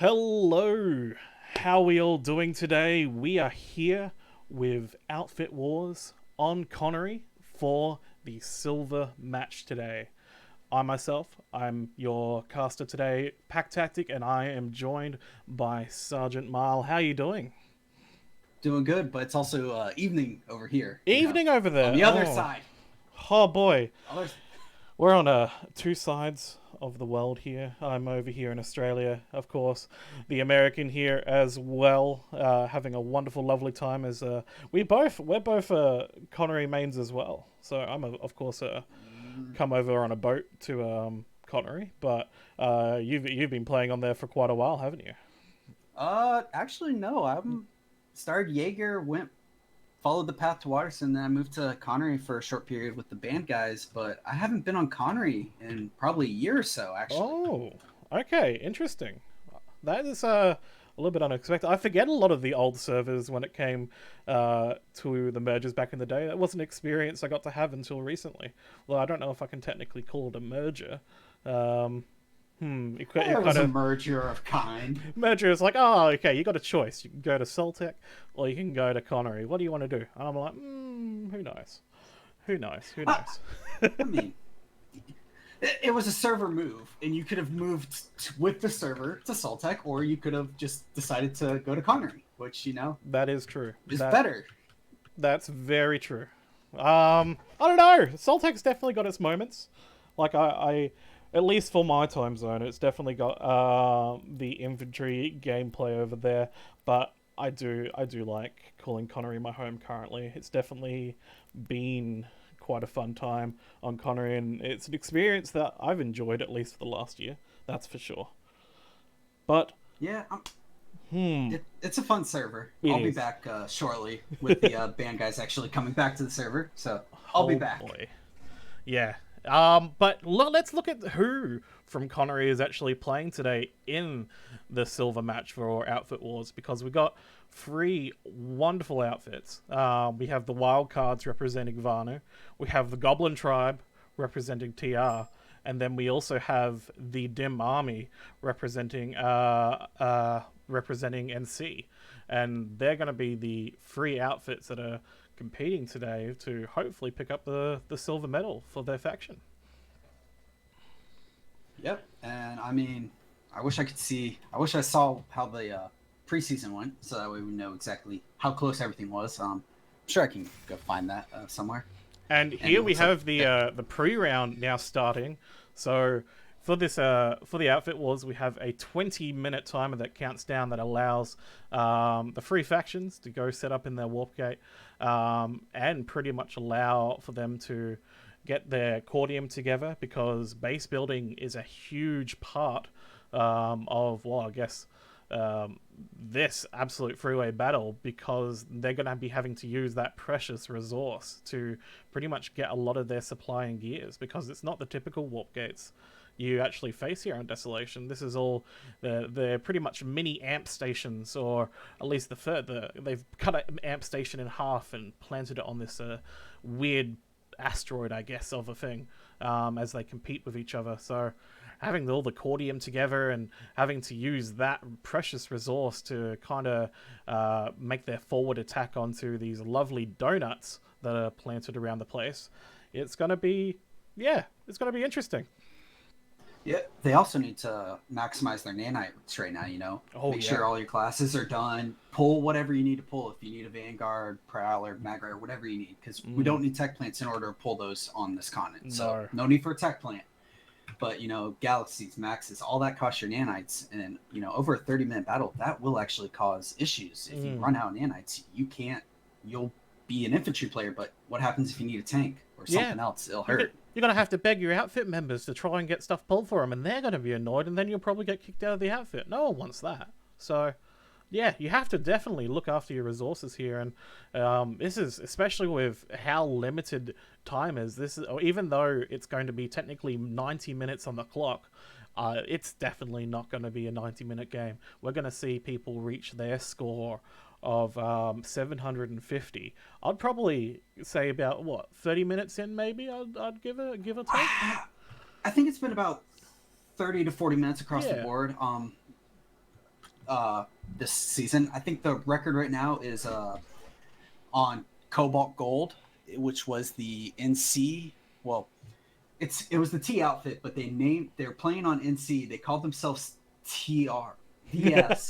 Hello, how are we all doing today? We are here with Outfit Wars on Connery for the silver match today. I'm your caster today, Pack Tactic, and I am joined by Sergeant Marl. How are you doing? Doing good, but it's also evening over here, Evening over on there. the other side. Oh boy. Others, We're on two sides of the world here. I'm over here in Australia, of course. The American here as well, having a wonderful, lovely time. As we're both Connery mains as well. So I'm of course come over on a boat to Connery, but you've been playing on there for quite a while, haven't you? actually, no. I'm started Jaeger, went followed the path to Watterson, then I moved to Connery for a short period with the band guys. But I haven't been on Connery in probably a year or so, actually. Oh, okay, interesting. That is a little bit unexpected. I forget a lot of the old servers when it came to the mergers back in the day. That wasn't an experience I got to have until recently. Well, I don't know if I can technically call it a merger. Um, It kind was a of merger of kind. merger is like, oh, okay, you got a choice. You can go to Soltec or you can go to Connery. What do you want to do? And I'm like, who knows? Who knows? Who I, knows? I mean, it was a server move, and you could have moved with the server to Soltec, or you could have just decided to go to Connery, which That is true. is better. That's very true. I don't know. Soltec's definitely got its moments. Like I at least for my time zone, it's definitely got the infantry gameplay over there. But I do like calling Connery my home currently. It's definitely been quite a fun time on Connery, and it's an experience that I've enjoyed at least for the last year. That's for sure. But Yeah, hmm, it's a fun server. it I'll be is. back shortly with the band guys actually coming back to the server, so I'll be Oh back. boy. Yeah. But let's look at who from Connery is actually playing today in the silver match for Outfit Wars, because we got three wonderful outfits. We have the Wild Cards representing Vanu, we have the Goblin Tribe representing TR, and then we also have the Dim Army representing NC, and they're going to be the three outfits that are competing today to hopefully pick up the silver medal for their faction. Yep, and I mean, I wish I saw how the preseason went, so that way we know exactly how close everything was. I'm sure I can go find that somewhere. And And here it we looks like have the pre-round now starting. So for this for the outfit wars, we have a 20-minute timer that counts down that allows the free factions to go set up in their warp gate, and pretty much allow for them to get their cordium together, because base building is a huge part of, well, I guess this absolute freeway battle, because they're going to be having to use that precious resource to pretty much get a lot of their supply and gears, because it's not the typical warp gates you actually face here on Desolation. This is all they're pretty much mini amp stations, or at least they've cut an amp station in half and planted it on this weird asteroid, I guess, of a thing, as they compete with each other. So having all the cordium together and having to use that precious resource to kind of make their forward attack onto these lovely donuts that are planted around the place, it's going to be, yeah, it's going to be interesting. yeah, they also need to maximize their nanites right now. Oh, Make yeah. sure all your classes are done. Pull whatever you need to pull. If you need a Vanguard, Prowler, Magrider, whatever you need, because we don't need tech plants in order to pull those on this continent. So No. no need for a tech plant. But galaxies, maxes, all that costs your nanites, and over a 30-minute battle, that will actually cause issues. If you run out of nanites, you can't. You'll be an infantry player, but what happens if you need a tank or Yeah. something else? It'll You're, hurt. you're going to have to beg your outfit members to try and get stuff pulled for them, and they're going to be annoyed, and then you'll probably get kicked out of the outfit. No one wants that. So, yeah, you have to definitely look after your resources here, and this is especially with how limited time is. This is, or even though it's going to be technically 90 minutes on the clock, it's definitely not going to be a 90-minute game. We're going to see people reach their score of 750. I'd probably say about what, 30 minutes in, maybe. I'd give a take. I think it's been about 30 to 40 minutes across the Yeah. board. this season. I think the record right now is on Cobalt Gold, which was the NC. Well, it was the T outfit, but they're playing on NC. They called themselves TRDS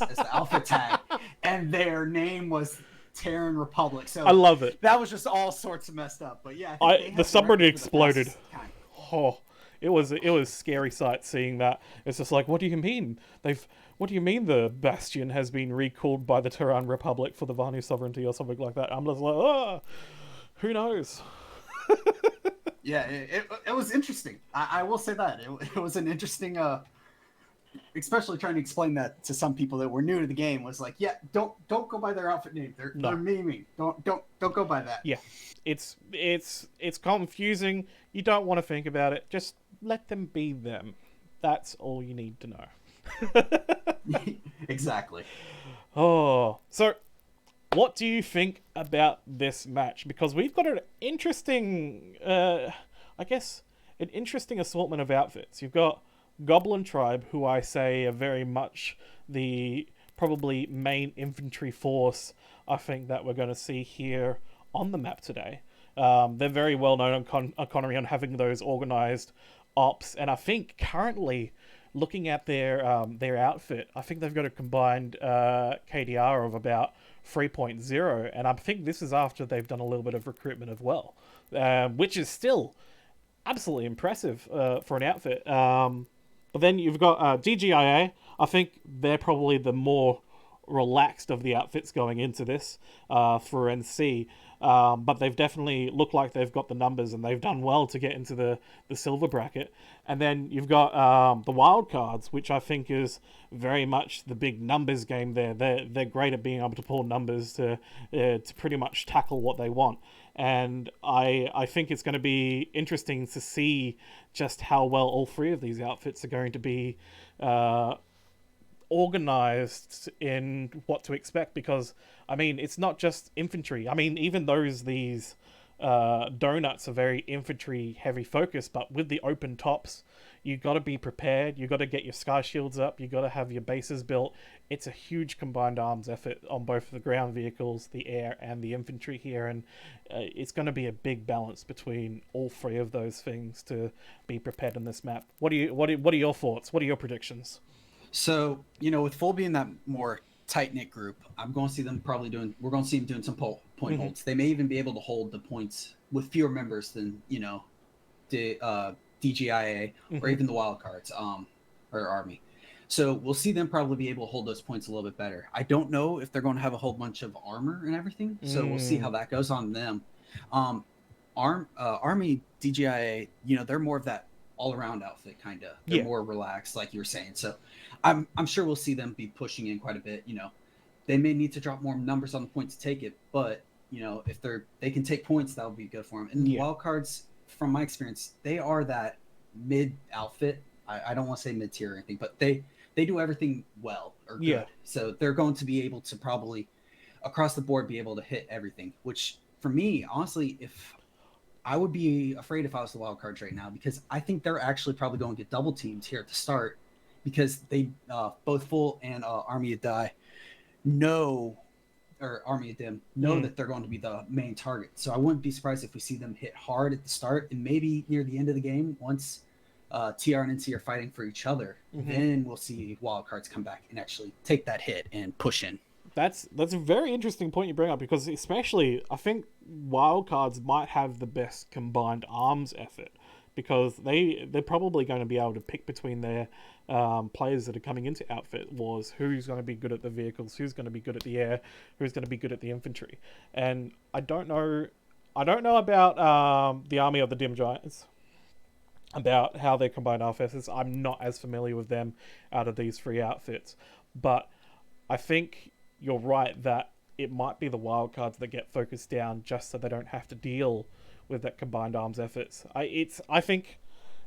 as the alpha tag, and their name was Terran Republic. So I love it. That was just all sorts of messed up. But yeah, the subreddit exploded. Oh, it was scary sight seeing that. It's just like, what do you mean what do you mean the Bastion has been recalled by the Terran Republic for the Vanu sovereignty or something like that? I'm just like, who knows? Yeah, it was interesting. I will say that it was an interesting, especially trying to explain that to some people that were new to the game. Was like, yeah, don't go by their outfit name. They're memeing. Don't go by that. Yeah, it's confusing. You don't want to think about it. Just let them be them. That's all you need to know. Exactly. Oh, so what do you think about this match? Because we've got an interesting, an interesting assortment of outfits. You've got Goblin Tribe, who I say are very much the probably main infantry force I think that we're going to see here on the map today. They're very well known on Connery on having those organized ops, and I think currently looking at their outfit, I think they've got a combined KDR of about 3.0, and I think this is after they've done a little bit of recruitment as well, which is still absolutely impressive for an outfit. But then you've got DGIA. I think they're probably the more relaxed of the outfits going into this for NC. But they've definitely looked like they've got the numbers and they've done well to get into the silver bracket. And then you've got the wild cards, which I think is very much the big numbers game there. They're great at being able to pull numbers to pretty much tackle what they want. And I think it's going to be interesting to see just how well all three of these outfits are going to be organized in what to expect, because I mean, it's not just infantry. I mean, even these donuts are very infantry heavy focused, but with the open tops, you got to be prepared. You got to get your sky shields up. You got to have your bases built. It's a huge combined arms effort on both the ground vehicles, the air, and the infantry here, and it's going to be a big balance between all three of those things to be prepared in this map. What are your thoughts? What are your predictions? So, with Full being that more tight-knit group, we're going to see them doing some point holds. They may even be able to hold the points with fewer members than, the DGIA or even the wild cards or army. So we'll see them probably be able to hold those points a little bit better. I don't know if they're going to have a whole bunch of armor and everything, so we'll see how that goes on them. Army DGIA, they're more of that all-around outfit kind of. They're more relaxed, like you were saying. So I'm sure we'll see them be pushing in quite a bit. They may need to drop more numbers on the point to take it, but if they can take points, that'll be good for them. And the wild cards, from my experience, they are that mid outfit. I don't want to say mid tier or anything, but they do everything well or good. Yeah. So they're going to be able to probably across the board be able to hit everything, which for me, honestly, if I would be afraid if I was the wild cards right now, because I think they're actually probably going to get double teamed here at the start, because they both Full and Army of Die Army of Dim know that they're going to be the main target. So I wouldn't be surprised if we see them hit hard at the start, and maybe near the end of the game, once TR and NC are fighting for each other, then we'll see wild cards come back and actually take that hit and push in. That's a very interesting point you bring up, because especially I think wild cards might have the best combined arms effort, because they're probably going to be able to pick between their players that are coming into outfit wars, who's going to be good at the vehicles, who's going to be good at the air, who's going to be good at the infantry. And I don't know about the Army of the Dim Giants, about how their combined RFSs. I'm not as familiar with them out of these three outfits, but I think you're right that it might be the wildcards that get focused down just so they don't have to deal with that combined arms efforts. I think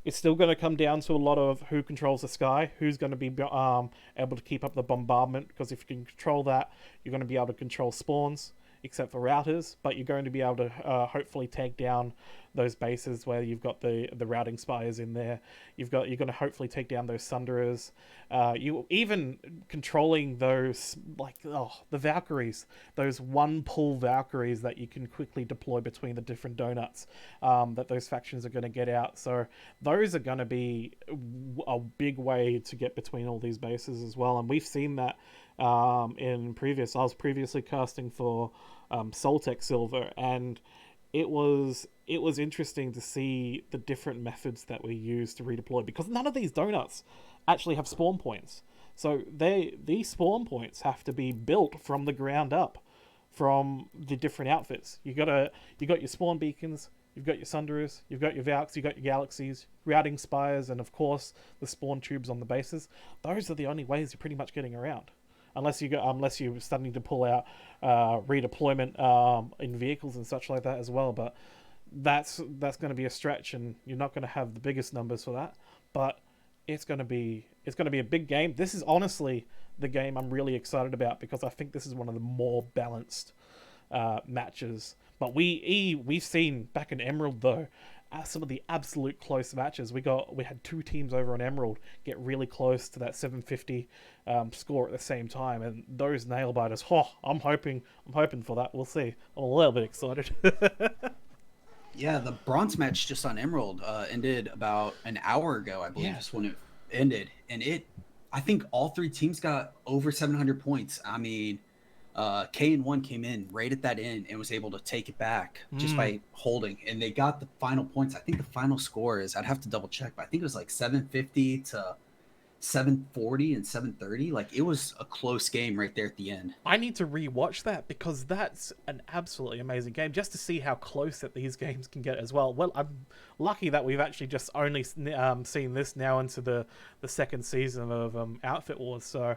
it's still going to come down to a lot of who controls the sky, who's going to be able to keep up the bombardment, because if you can control that, you're going to be able to control spawns. except for routers, but you're going to be able to hopefully take down those bases where you've got the routing spires in there. You're going to hopefully take down those sunderers. You even controlling those, like, the Valkyries, those one pull Valkyries that you can quickly deploy between the different donuts that those factions are going to get out. So those are going to be a big way to get between all these bases as well. And we've seen that in previous. I was previously casting for Soltec Silver, and it was interesting to see the different methods that we use to redeploy, because none of these donuts actually have spawn points. So these spawn points have to be built from the ground up from the different outfits. You got your spawn beacons, you've got your sunderers, you've got your Valks, you've got your galaxies, routing spires, and of course the spawn tubes on the bases. Those are the only ways you're pretty much getting around. Unless you're starting to pull out redeployment in vehicles and such like that as well, but that's going to be a stretch, and you're not going to have the biggest numbers for that. But it's going to be a big game. This is honestly the game I'm really excited about, because I think this is one of the more balanced matches. But we've seen back in Emerald though, some of the absolute close matches. We had two teams over on Emerald get really close to that 750 score at the same time, and those nail biters. I'm hoping for that. We'll see. I'm a little bit excited. Yeah, the bronze match just on Emerald ended about an hour ago, I believe, is when it ended, and I think all three teams got over 700 points. I mean, K&1 came in right at that end and was able to take it back just by holding, and they got the final points. I think the final score is, I'd have to double check, but I think it was like 750 to 740 and 730. Like, it was a close game right there at the end. I need to rewatch that, because that's an absolutely amazing game, just to see how close that these games can get as well. Well, I'm lucky that we've actually just only seen this now into the second season of Outfit Wars, so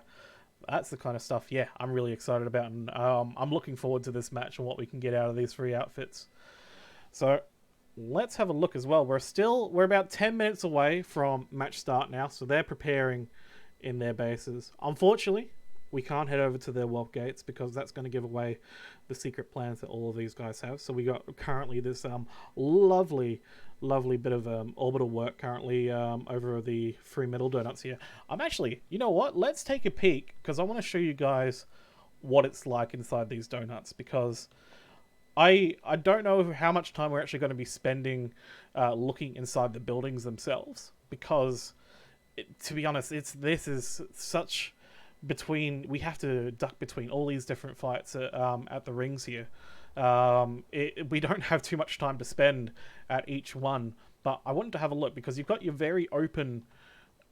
that's the kind of stuff, I'm really excited about, and I'm looking forward to this match and what we can get out of these three outfits. So let's have a look as well. We're about 10 minutes away from match start now, so they're preparing in their bases. Unfortunately, we can't head over to their warp gates, because that's going to give away the secret plans that all of these guys have. So we got currently this lovely bit of orbital work currently over the three middle donuts here. I'm actually, you know what? Let's take a peek, because I want to show you guys what it's like inside these donuts, because I don't know how much time we're actually going to be spending looking inside the buildings themselves, because to be honest, this is such we have to duck between all these different fights at the rings here. We don't have too much time to spend at each one, but I wanted to have a look, because you've got your very open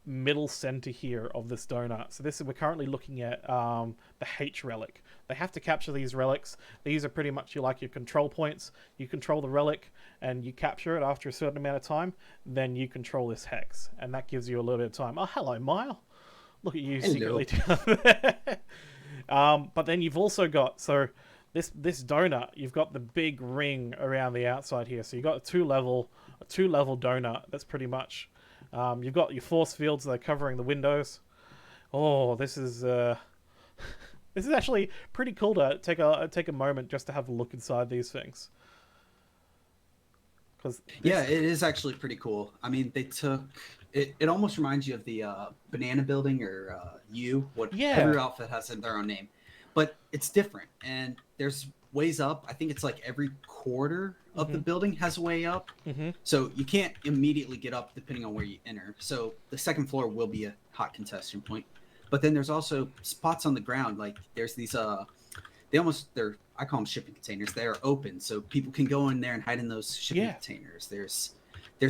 middle center here of this donut. So we're currently looking at the H relic. They have to capture these relics. These are pretty much your control points. You control the relic and you capture it after a certain amount of time, then you control this hex, and that gives you a little bit of time. Oh, hello, Mile. Look at you secretly down there. But then you've also got, so this donut, you've got the big ring around the outside here. So you've got a two level donut. That's pretty much. You've got your force fields that are covering the windows. Oh, this is this is actually pretty cool to take a moment just to have a look inside these things. Yeah, it is actually pretty cool. I mean, they took it. It almost reminds you of the banana building or every outfit has their own name, but it's different. And there's ways up. I think it's like every quarter of the building has a way up. So you can't immediately get up depending on where you enter. So the second floor will be a hot contestation point. But then there's also spots on the ground. Like there's these I call them shipping containers. They are open, so people can go in there and hide in those shipping containers. There's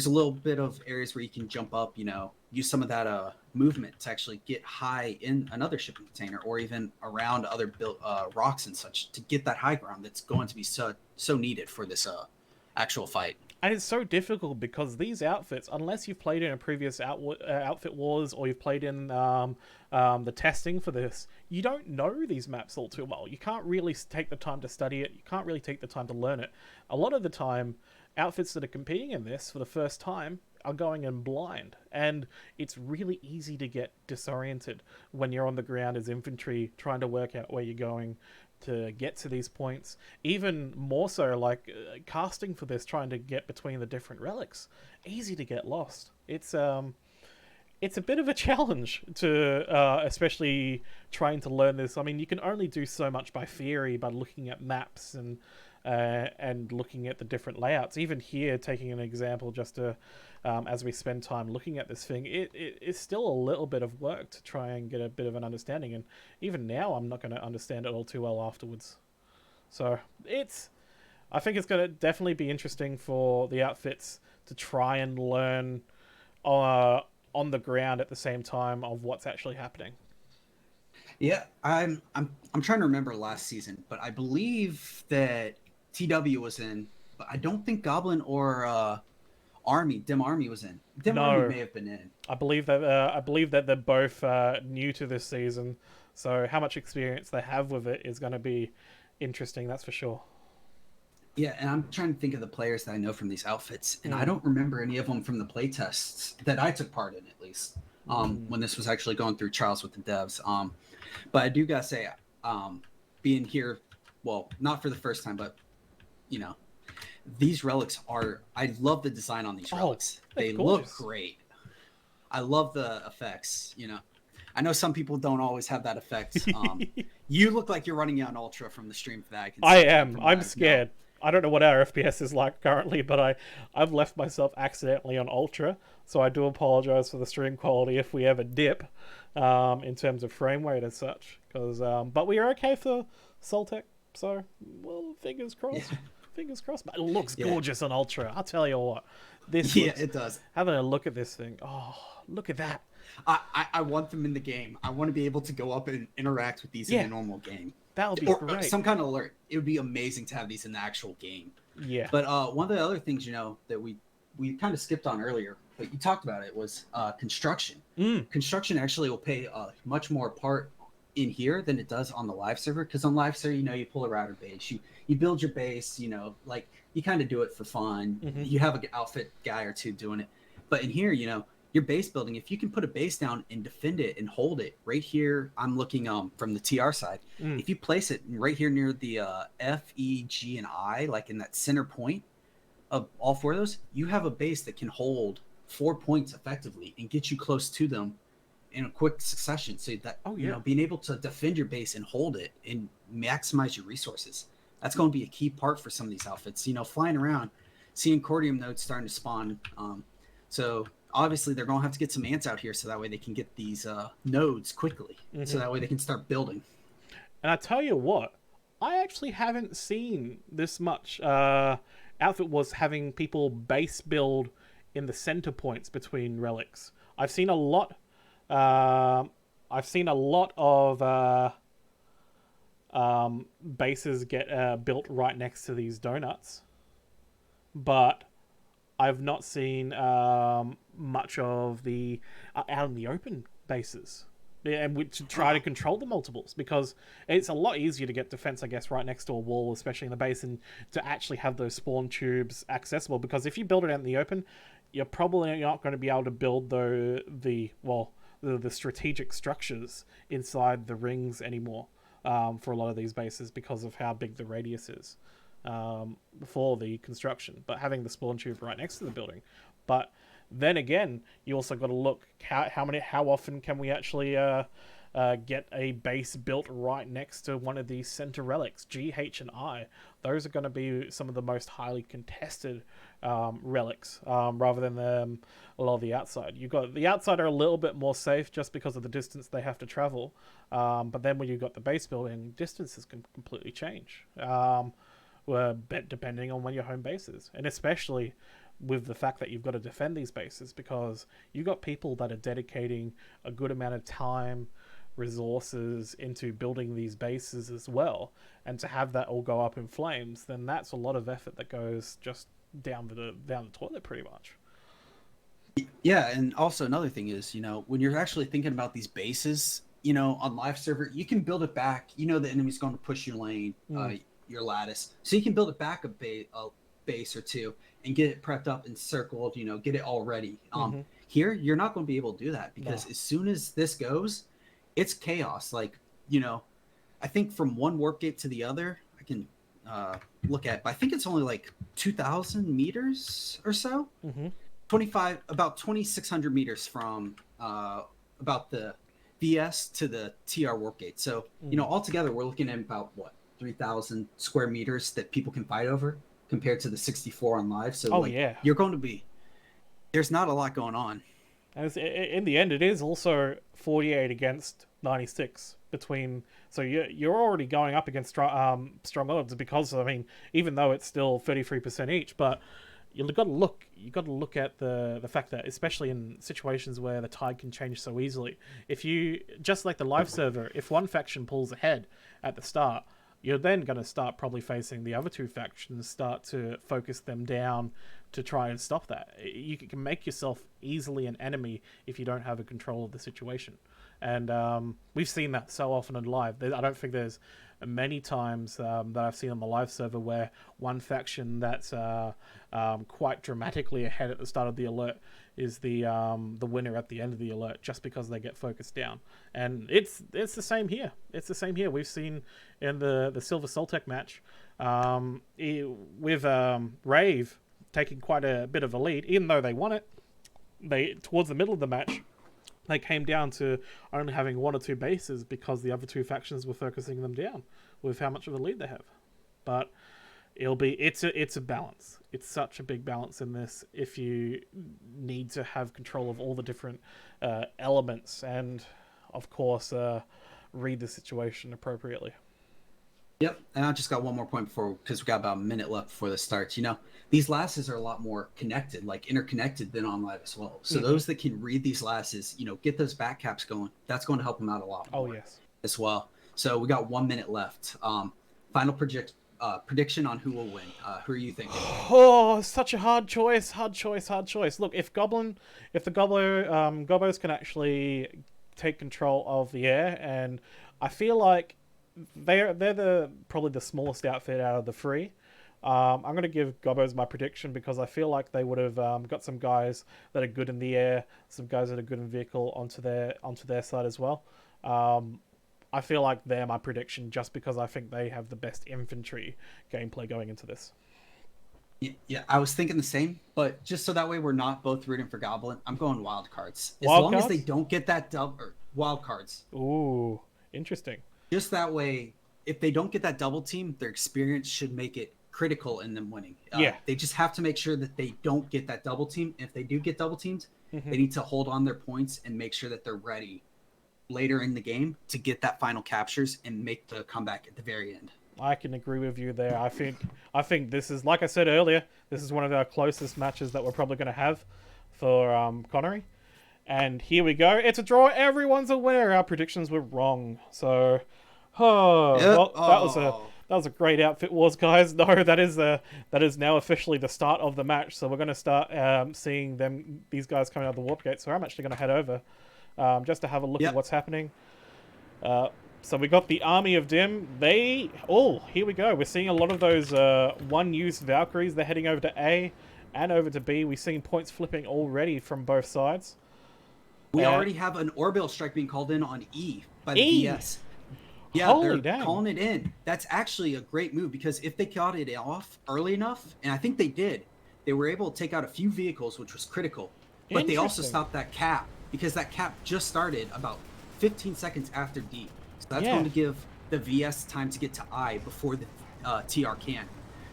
a little bit of areas where you can jump up, use some of that movement to actually get high in another shipping container, or even around other rocks and such, to get that high ground that's going to be so needed for this actual fight. And it's so difficult, because these outfits, unless you've played in a previous Outfit Wars, or you've played in the testing for this, you don't know these maps all too well. You can't really take the time to study it. You can't really take the time to learn it. A lot of the time, outfits that are competing in this for the first time are going in blind, and it's really easy to get disoriented when you're on the ground as infantry trying to work out where you're going to get to these points. Even more so, like casting for this, trying to get between the different relics, easy to get lost. It's a bit of a challenge to, especially trying to learn this. I mean, you can only do so much by theory, by looking at maps and looking at the different layouts. Even here, taking an example, just to as we spend time looking at this thing, it's still a little bit of work to try and get a bit of an understanding. And even now, I'm not going to understand it all too well afterwards. So I think it's going to definitely be interesting for the outfits to try and learn on the ground at the same time of what's actually happening. Yeah, I'm trying to remember last season, but I believe that TW was in, but I don't think Goblin or Dim Army was in. Dim Army No, may have been in. I believe that they're both new to this season, so how much experience they have with it is going to be interesting. That's for sure. Yeah, and I'm trying to think of the players that I know from these outfits, and I don't remember any of them from the play tests that I took part in, at least, when this was actually going through trials with the devs. But I do gotta say, being here, well, not for the first time, but you know, these relics are. I love the design on these relics. They look great. I love the effects. You know, I know some people don't always have that effect. You look like you're running on Ultra from the stream for that. I am. I'm scared. I don't know what our FPS is like currently, but I've left myself accidentally on Ultra, so I do apologize for the stream quality if we ever dip in terms of frame rate as such. But we are okay for Soltec, so, well, fingers crossed. Yeah. Fingers crossed. But it looks gorgeous on Ultra. I'll tell you what. It does. Having a look at this thing. Oh, look at that. I want them in the game. I want to be able to go up and interact with these in a normal game. That would be great. Some kind of alert. It would be amazing to have these in the actual game. Yeah. But one of the other things, that we kind of skipped on earlier, but you talked about it, was construction. Construction actually will play much more part in here than it does on the live server. Because on live server, you pull a router base, you build your base, like you kind of do it for fun. You have an outfit guy or two doing it. But in here, your base building, if you can put a base down and defend it and hold it right here, I'm looking from the TR side. If you place it right here near the F, E, G, and I, like in that center point of all four of those, you have a base that can hold 4 points effectively and get you close to them in a quick succession. So that being able to defend your base and hold it and maximize your resources, that's going to be a key part for some of these outfits. Flying around, seeing Cordium nodes starting to spawn. So obviously they're going to have to get some ants out here so that way they can get these nodes quickly. So that way they can start building. And I tell you what, I actually haven't seen this much. Outfit was having people base build in the center points between relics. I've seen a lot. I've seen a lot of bases get built right next to these donuts, but I've not seen much of the out in the open bases, and to try to control the multiples, because it's a lot easier to get defense, I guess, right next to a wall, especially in the base, and to actually have those spawn tubes accessible. Because if you build it out in the open, you're probably not going to be able to build the strategic structures inside the rings anymore for a lot of these bases, because of how big the radius is for the construction. But having the spawn tube right next to the building. But then again, you also got to look how often can we actually get a base built right next to one of these center relics, G, H, and I. Those are going to be some of the most highly contested relics, rather than a lot of the outside. You got the outside are a little bit more safe just because of the distance they have to travel. But then when you've got the base building, distances can completely change. Depending on when your home base is, and especially with the fact that you've got to defend these bases, because you've got people that are dedicating a good amount of time, resources into building these bases as well, and to have that all go up in flames, then that's a lot of effort that goes just down the toilet pretty much. Yeah, and also another thing is, when you're actually thinking about these bases, on live server, you can build it back. The enemy's going to push your lane, your lattice, so you can build it back a base or two and get it prepped up and circled, get it all ready. Here, you're not going to be able to do that, because as soon as this goes, it's chaos. Like, I think from one warp gate to the other, I can look at, but I think it's only like 2,000 meters or so. 2,600 meters from about the VS to the TR warp gate. So, altogether we're looking at about what, 3,000 square meters that people can fight over compared to the 64 on live. So you're going to be, there's not a lot going on. And in the end, it is also 48 against 96 between. So you're already going up against strong odds because, I mean, even though it's still 33% each, but you've got to look at the fact that, especially in situations where the tide can change so easily, if you, just like the live server, if one faction pulls ahead at the start, you're then going to start probably facing the other two factions, start to focus them down to try and stop that. You can make yourself easily an enemy if you don't have a control of the situation. And we've seen that so often in live. I don't think there's many times that I've seen on the live server where one faction that's quite dramatically ahead at the start of the alert is the winner at the end of the alert, just because they get focused down. And it's the same here. It's the same here. We've seen in the Silver Soltec match with Rave taking quite a bit of a lead, even though they won it. Towards the middle of the match, they came down to only having one or two bases because the other two factions were focusing them down with how much of a lead they have. But it's a balance. It's such a big balance in this if you need to have control of all the different elements and, of course, read the situation appropriately. Yep, and I just got one more point because we got about a minute left before this starts. These lasses are a lot more connected, like interconnected, than on live as well. So those that can read these lasses, get those back caps going, that's going to help them out a lot more. Oh, yes. As well. So we got 1 minute left. Final prediction on who will win. Who are you thinking? Oh, such a hard choice. Look, if the Gobbos can actually take control of the air, and I feel like they're probably the smallest outfit out of the three. I'm going to give Gobbos my prediction because I feel like they would have got some guys that are good in the air, some guys that are good in vehicle onto their side as well. I feel like they're my prediction just because I think they have the best infantry gameplay going into this. Yeah, I was thinking the same, but just so that way we're not both rooting for Goblin, I'm going wild cards. As they don't get that wild cards. Ooh, interesting. Just that way, if they don't get that double team, their experience should make it critical in them winning. They just have to make sure that they don't get that double team. If they do get double teamed, they need to hold on their points and make sure that they're ready later in the game to get that final captures and make the comeback at the very end. I can agree with you there. I think this is, like I said earlier, this is one of our closest matches that we're probably going to have for Connery. And here we go. It's a draw. Everyone's a winner. Our predictions were wrong. So, that was a great outfit wars, guys. No, that is now officially the start of the match. So we're going to start seeing these guys coming out of the warp gate. So I'm actually going to head over just to have a look at what's happening. So we got the Army of Dim. Here we go. We're seeing a lot of those one-use Valkyries. They're heading over to A and over to B. We've seen points flipping already from both sides. We already have an orbital strike being called in on E by the VS. Yeah, they're calling it in. That's actually a great move because if they got it off early enough, and I think they did, they were able to take out a few vehicles, which was critical. But they also stopped that cap because that cap just started about 15 seconds after D. So that's going to give the VS time to get to I before the TR can.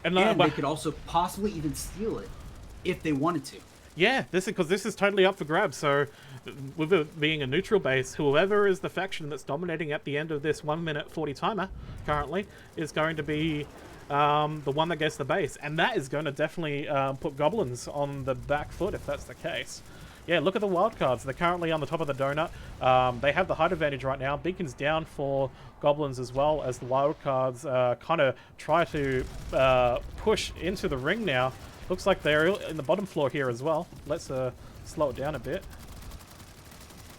And they could also possibly even steal it if they wanted to. Yeah, this is totally up for grabs. So, with it being a neutral base, whoever is the faction that's dominating at the end of this 1 minute 40 timer currently is going to be the one that gets the base, and that is going to definitely put Goblins on the back foot if that's the case. Yeah, look at the wildcards. They're currently on the top of the donut. They have the height advantage right now. Beacon's down for Goblins as well as the wildcards kind of try to push into the ring now. Looks like they're in the bottom floor here as well. Let's slow it down a bit.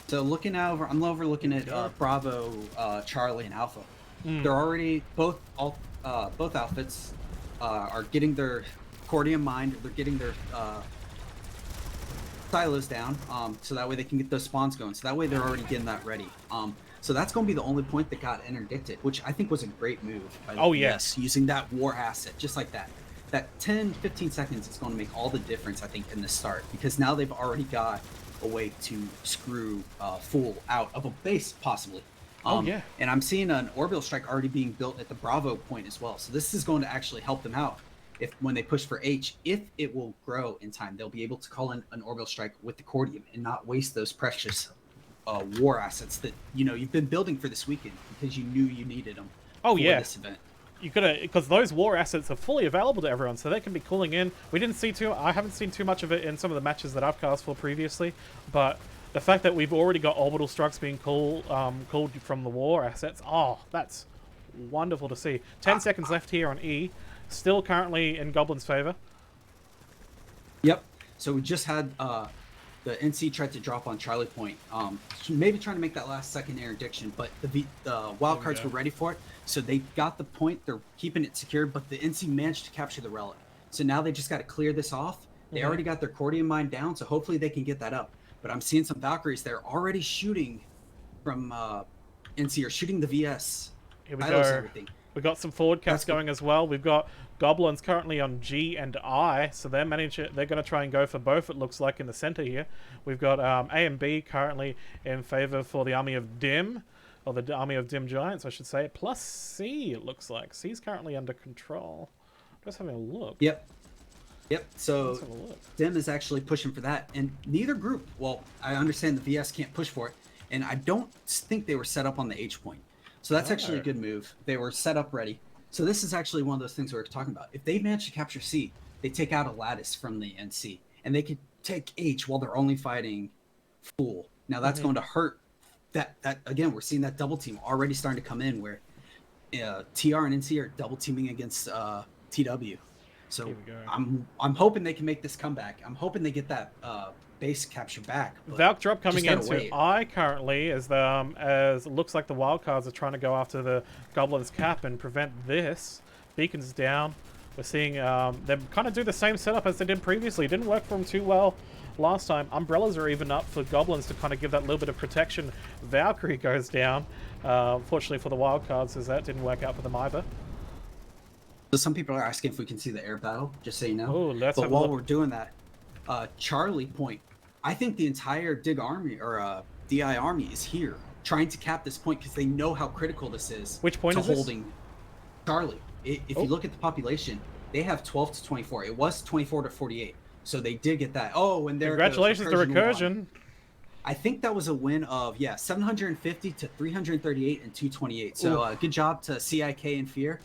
So I'm overlooking at Bravo, Charlie, and Alpha. They're already both outfits are getting their Cordium mined. They're getting their silos down, so that way they can get those spawns going. So that way they're already getting that ready. So that's going to be the only point that got interdicted, which I think was a great move by the Oh, VS, using that war asset just like that. That 10, 15 seconds is going to make all the difference, I think, in the start, because now they've already got a way to screw Fool out of a base, possibly. And I'm seeing an orbital strike already being built at the Bravo point as well. So this is going to actually help them out. If when they push for H, if it will grow in time, they'll be able to call in an orbital strike with the Cordium and not waste those precious war assets that you've been building for this weekend because you knew you needed them for this event. You gotta, because those war assets are fully available to everyone, so they can be cooling in. I haven't seen too much of it in some of the matches that I've cast for previously, but the fact that we've already got orbital strikes being called from the war assets, that's wonderful to see. 10 seconds left here on E, still currently in Goblin's favor. Yep. So we just had the NC tried to drop on Charlie Point, maybe trying to make that last second interdiction, but the wild cards were ready for it, so they got the point. They're keeping it secure, but the NC managed to capture the relic. So now they just got to clear this off. They already got their Cordium mine down, so hopefully they can get that up. But I'm seeing some Valkyries. They're already shooting from NC, or shooting the VS. Here we go. We've got some forward caps going as well. We've got Goblins currently on G and I, so they're going to try and go for both, it looks like, in the center here. We've got A and B currently in favor for the army of Dim, or the army of Dim Giants, I should say, plus C, it looks like. C's currently under control. Just having a look. Yep. So Dim is actually pushing for that, and neither group, well, I understand the VS can't push for it, and I don't think they were set up on the H point. So that's actually a good move. They were set up ready. So this is actually one of those things we were talking about. If they manage to capture C, they take out a lattice from the NC, and they could take H while they're only fighting Fool. Now that's going to hurt. That again, we're seeing that double team already starting to come in, where TR and NC are double teaming against TW. So I'm hoping they can make this comeback. I'm hoping they get that base capture back. Valk drop coming into I currently, as it looks like the wildcards are trying to go after the Goblin's cap and prevent this. Beacon's down. We're seeing them kind of do the same setup as they did previously. It didn't work for them too well last time. Umbrellas are even up for Goblins to kind of give that little bit of protection. Valkyrie goes down. Fortunately for the wildcards, as that didn't work out for them either. So some people are asking if we can see the air battle, just so you know. Oh, let's But while we're doing that, Charlie Point, I think the entire DI army is here trying to cap this point because they know how critical this is. Which point is holding this? Charlie. If you look at the population, they have 12 to 24. It was 24 to 48. So they did get that. Oh, and there congratulations to Recursion. I think that was a win of 750 to 338 and 228. So good job to CIK and Fear.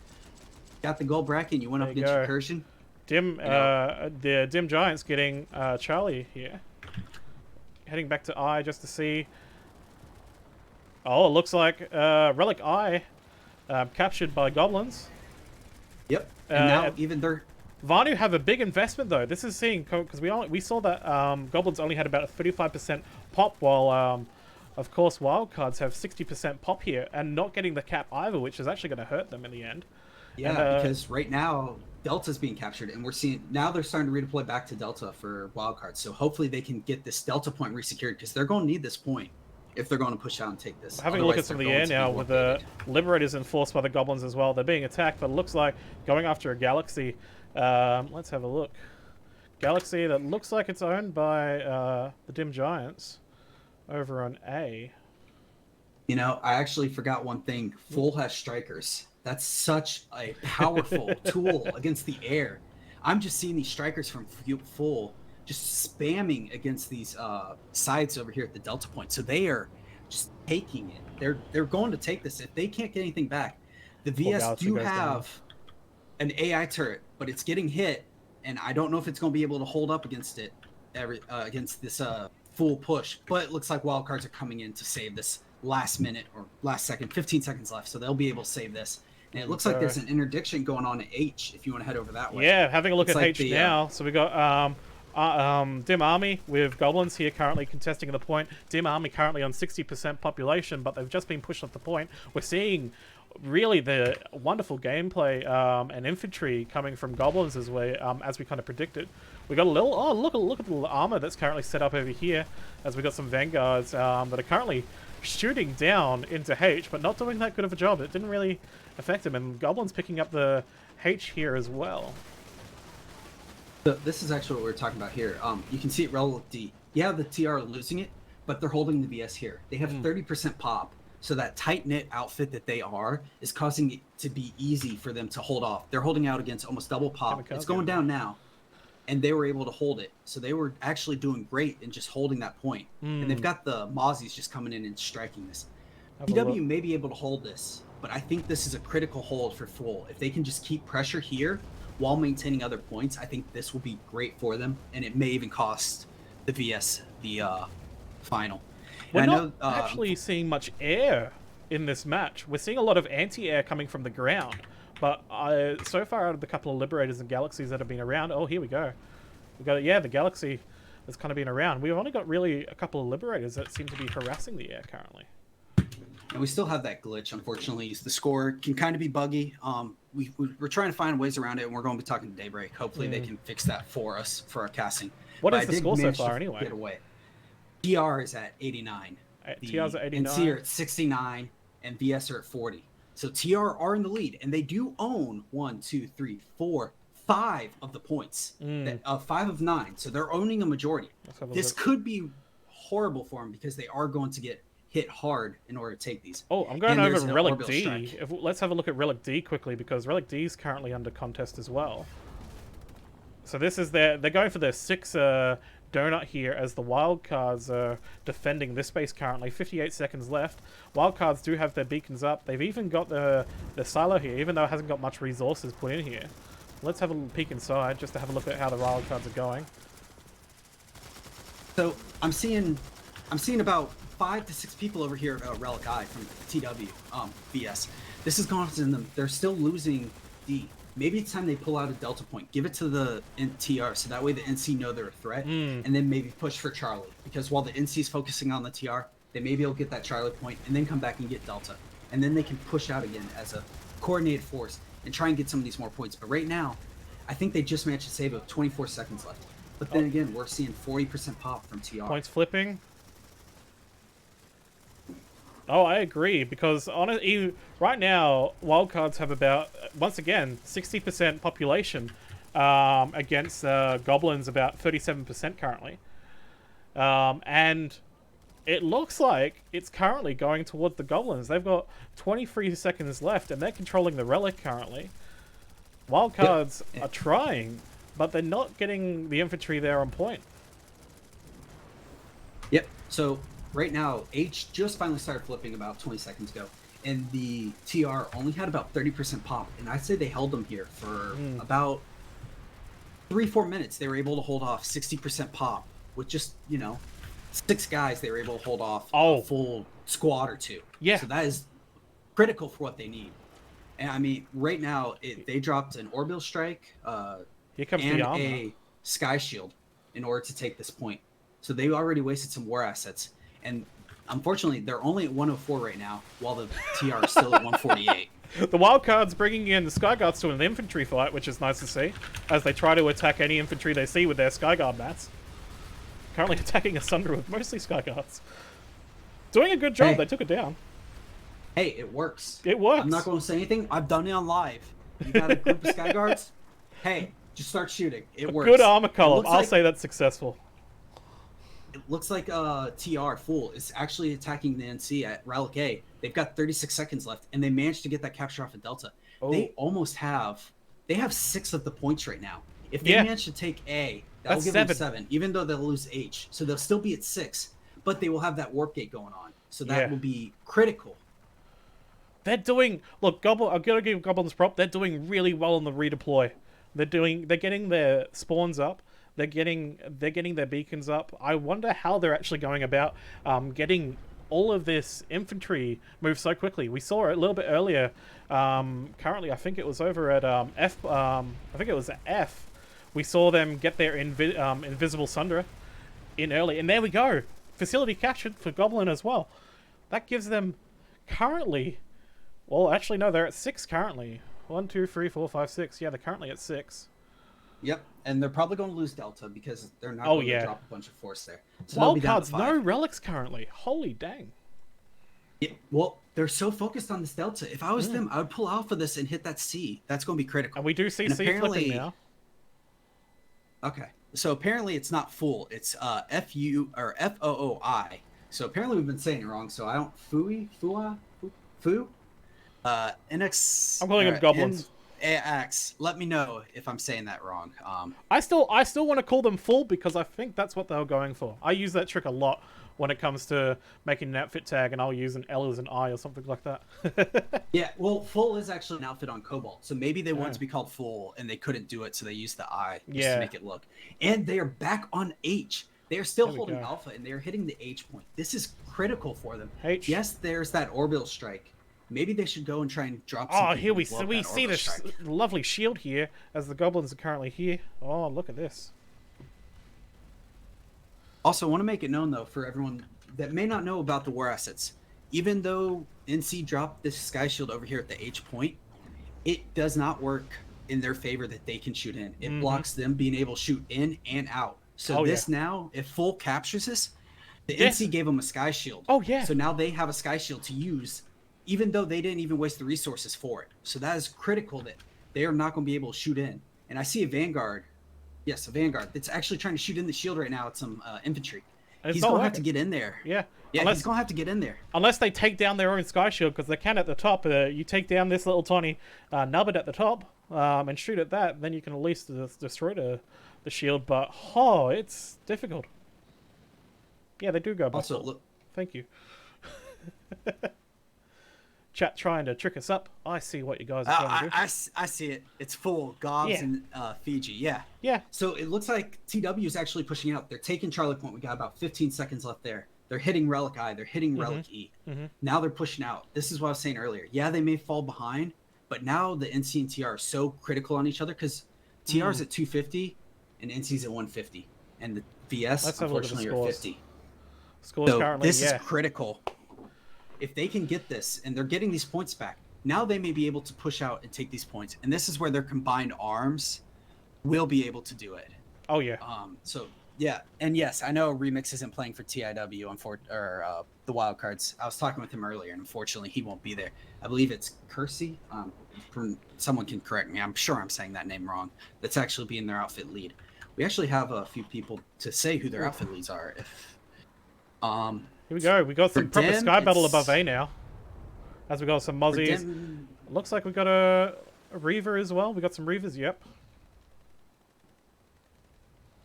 Got the gold bracket and you went up against Recursion. The Dim Giants getting Charlie here. Heading back to I just to see. Oh, it looks like Relic I captured by Goblins. Yep. And now even they're... Vanu have a big investment though. This is seeing, because we saw that Goblins only had about a 35% pop, while of course wildcards have 60% pop here, and not getting the cap either, which is actually going to hurt them in the end. Yeah, because right now Delta's being captured, and we're seeing now they're starting to redeploy back to Delta for wildcards. So hopefully they can get this Delta point resecured, because they're going to need this point if they're going to push out and take this. Having a look at some of the air now with the Liberators enforced by the Goblins as well. They're being attacked, but it looks like going after a Galaxy. Let's have a look. Galaxy that looks like it's owned by the Dim Giants over on A. You know, I actually forgot one thing. Full has strikers. That's such a powerful tool against the air. I'm just seeing these strikers from Full just spamming against these sides over here at the Delta point. So they are just taking it. They're going to take this. If they can't get anything back, the VS do have an AI turret, but it's getting hit, and I don't know if it's going to be able to hold up against it against this full push. But it looks like wildcards are coming in to save this last minute or last second, 15 seconds left, so they'll be able to save this. And it looks like there's an interdiction going on at H if you want to head over that way. Yeah, having a look at H now. So we got Dim Army with Goblins here currently contesting the point. Dim Army currently on 60% population, but they've just been pushed off the point. We're seeing really the wonderful gameplay and infantry coming from Goblins as we kind of predicted. We got a little look at the little armor that's currently set up over here, as we got some Vanguards that are currently shooting down into H, but not doing that good of a job. It didn't really affect him, and Goblin's picking up the H here as well. So this is actually what we're talking about here. You can see it relative. Yeah, the TR losing it, but they're holding the VS here. They have 30% pop, so that tight-knit outfit that they are is causing it to be easy for them to hold off. They're holding out against almost double pop. It's going down now, and they were able to hold it. So they were actually doing great in just holding that point. And they've got the Mozzies just coming in and striking this. TW may be able to hold this, but I think this is a critical hold for Full. If they can just keep pressure here while maintaining other points, I think this will be great for them, and it may even cost the VS the final. We're not actually seeing much air in this match. We're seeing a lot of anti-air coming from the ground, but so far out of the couple of Liberators and Galaxies that have been around, oh, here we go. We got the Galaxy has kind of been around. We've only got really a couple of Liberators that seem to be harassing the air currently. And we still have that glitch, unfortunately. The score can kind of be buggy. We're trying to find ways around it, and we're going to be talking to Daybreak. Hopefully they can fix that for us, for our casting. What is the score so far, anyway? Get away. TR is at 89. TR's at 89. NC are at 69, and VS are at 40. So TR are in the lead, and they do own 5 of the points. 5 of 9. So they're owning a majority. This could be horrible for them because they are going to get hit hard in order to take these. Oh, I'm going over Relic D. Let's have a look at Relic D quickly, because Relic D is currently under contest as well. So this is they're going for their 6 donut here as the wildcards are defending this space currently. 58 seconds left. Wildcards do have their beacons up. They've even got the silo here, even though it hasn't got much resources put in here. Let's have a little peek inside just to have a look at how the wildcards are going. So I'm seeing about 5 to 6 people over here at Relic I from TW VS. This is going to them. They're still losing D. Maybe it's time they pull out a Delta point. Give it to the TR so that way the NC know they're a threat, and then maybe push for Charlie. Because while the NC is focusing on the TR, they may be able to get that Charlie point and then come back and get Delta. And then they can push out again as a coordinated force and try and get some of these more points. But right now, I think they just managed to save with 24 seconds left. But then again, we're seeing 40% pop from TR. Points flipping. Oh, I agree, because right now, wildcards have about, once again, 60% population against goblins, about 37% currently. And it looks like it's currently going toward the goblins. They've got 23 seconds left, and they're controlling the relic currently. Wildcards are trying, but they're not getting the infantry there on point. Yep, so right now, H just finally started flipping about 20 seconds ago, and the TR only had about 30% pop, and I'd say they held them here for about 3-4 minutes. They were able to hold off 60% pop with just, 6 guys. They were able to hold off a full squad or 2. Yeah. So that is critical for what they need. And I mean, right now, they dropped an orbital strike Here comes and the armor. a sky shield in order to take this point. So they already wasted some war assets. And unfortunately, they're only at 104 right now, while the TR is still at 148. The wildcards bringing in the Skyguards to an infantry fight, which is nice to see, as they try to attack any infantry they see with their Skyguard mats. Currently attacking Asunder with mostly Skyguards. Doing a good job, they took it down. Hey, it works. It works. I'm not going to say anything. I've done it on live. You got a group of Skyguards? Hey, just start shooting. It works. Good armor column. I'll say that's successful. It looks like TR Fool is actually attacking the NC at Relic A. They've got 36 seconds left, and they managed to get that capture off of Delta. They almost have... They have 6 of the points right now. If they manage to take A, that'll give them 7, even though they'll lose H. So they'll still be at 6, but they will have that warp gate going on. So that will be critical. They're doing... Look, I'm going to give Goblins prop. They're doing really well on the redeploy. They're getting their spawns up. They're getting their beacons up. I wonder how they're actually going about getting all of this infantry move so quickly. We saw it a little bit earlier. Currently, I think it was over at F. I think it was at F. We saw them get their invisible Sundra in early, and there we go. Facility captured for Goblin as well. That gives them currently... Well, actually, no, they're at 6 currently. 1, 2, 3, 4, 5, 6. Yeah, they're currently at 6. Yep, and they're probably going to lose Delta because they're not going to drop a bunch of force there. So Wildcards, no relics currently. Holy dang. Well, they're so focused on this delta. If I was them, I would pull out for this and hit that C. That's going to be critical. And we do see And C flipping now. Okay. So apparently it's not full. It's F-U or F-O-O-I. So apparently we've been saying it wrong. So I don't Fu. NX. I'm calling them goblins. NX. Let me know if I'm saying that wrong. I still want to call them full because I think that's what they were going for. I use that trick a lot when it comes to making an outfit tag, and I'll use an L as an I or something like that. Yeah, well, full is actually an outfit on Cobalt, so maybe they want to be called full, and they couldn't do it, so they used the I just to make it look. And they are back on H. They are still holding Alpha, and they are hitting the H point. This is critical for them. H. Yes, there's that orbital strike. Maybe they should go and try and drop. Oh, here we see this lovely shield here as the goblins are currently here. Oh, look at this. Also, I want to make it known, though, for everyone that may not know about the war assets, even though NC dropped this Sky Shield over here at the H point, it does not work in their favor that they can shoot in. It blocks them being able to shoot in and out. So now, if full captures this, the NC gave them a Sky Shield. Oh, yeah. So now they have a Sky Shield to use, even though they didn't even waste the resources for it. So that is critical that they are not going to be able to shoot in. And I see a Vanguard. Yes, a Vanguard that's actually trying to shoot in the shield right now at some infantry. He's going to have to get in there. Yeah. Yeah, he's going to have to get in there. Unless they take down their own Sky Shield, because they can at the top. You take down this little tiny nubbin at the top and shoot at that, then you can at least destroy the shield. But, it's difficult. Yeah, they do go by. Also, look. Thank you. Chat trying to trick us up. I see what you guys are trying to do. I see it. It's full. Gobs and Fiji. Yeah. Yeah. So it looks like TW is actually pushing out. They're taking Charlie Point. We got about 15 seconds left there. They're hitting Relic I. They're hitting Relic E. Now they're pushing out. This is what I was saying earlier. Yeah, they may fall behind, but now the NC and TR are so critical on each other because TR's at 250 and NC's at 150. And the VS, unfortunately, are 50. Scores currently, this is critical. If they can get this and they're getting these points back, now they may be able to push out and take these points. And this is where their combined arms will be able to do it. Oh, yeah. So, yeah. And yes, I know Remix isn't playing for TIW or the Wildcards. I was talking with him earlier, and unfortunately, he won't be there. I believe it's Kersey. Someone can correct me. I'm sure I'm saying that name wrong. That's actually being their outfit lead. We actually have a few people to say who their outfit leads are. Here we go. We got some proper Sky Battle above A now. As we got some Muzzies. Looks like we got a Reaver as well. We got some Reavers, yep.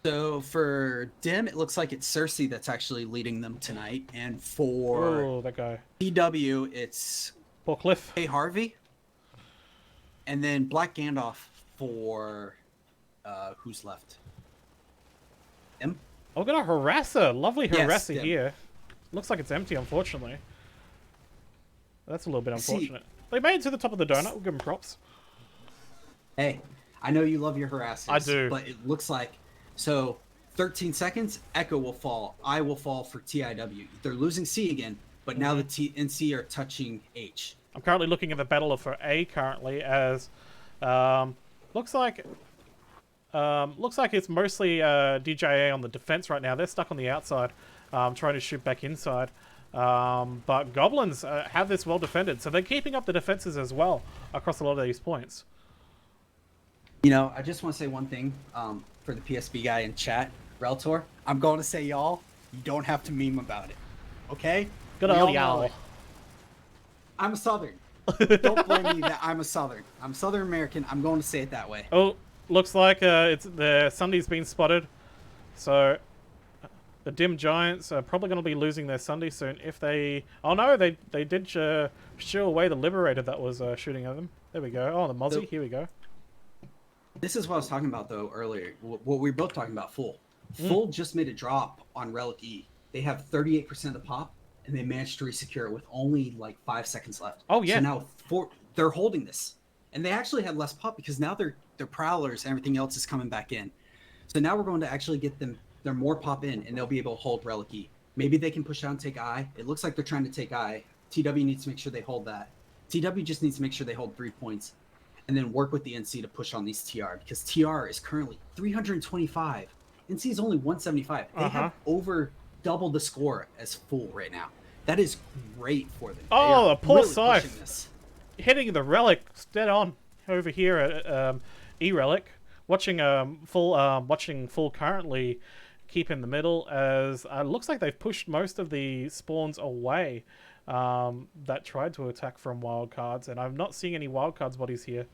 So for Dim, it looks like it's Cersei that's actually leading them tonight. And for that guy. PW, it's Paul Cliff. Hey Harvey. And then Black Gandalf for who's left? Dim? Oh, we got a Harasser. Lovely Harasser here. Looks like it's empty, unfortunately. That's a little bit unfortunate. They made it to the top of the donut. We'll give them props. Hey, I know you love your harassers. I do. But it looks like... So, 13 seconds, Echo will fall. I will fall for TIW. They're losing C again, but now the NC are touching H. I'm currently looking at the battle for A currently as... looks like it's mostly DGIA on the defense right now. They're stuck on the outside, trying to shoot back inside. But Goblins have this well defended, so they're keeping up the defenses as well across a lot of these points. You know, I just want to say one thing for the PSB guy in chat, Reltor. I'm going to say y'all, you don't have to meme about it, okay? Good old y'all. I'm a Southern. Don't blame me that I'm a Southern. I'm Southern American. I'm going to say it that way. Oh, looks like it's the Sunday's been spotted. So the Dim Giants are probably going to be losing their Sunday soon if they... Oh no, they did shoo away the Liberator that was shooting at them. There we go. Oh, the Mozzie. Here we go. This is what I was talking about, though, earlier. What we were both talking about, Full. Full just made a drop on Relic E. They have 38% of pop, and they managed to resecure it with only, like, 5 seconds left. Oh, yeah. So now they're holding this. And they actually had less pop because now their Prowlers and everything else is coming back in. So now we're going to actually get them their more pop in, and they'll be able to hold Relic E. Maybe they can push out and take I. It looks like they're trying to take I. TW needs to make sure they hold that. TW just needs to make sure they hold 3 points. And then work with the NC to push on these TR because TR is currently 325. NC is only 175. They have over double the score as Full right now. That is great for them. Oh, a poor really Scythe. this. Hitting the relic dead on over here at E-Relic. Watching watching full currently keep in the middle as it looks like they've pushed most of the spawns away that tried to attack from wildcards, and I'm not seeing any wildcards bodies here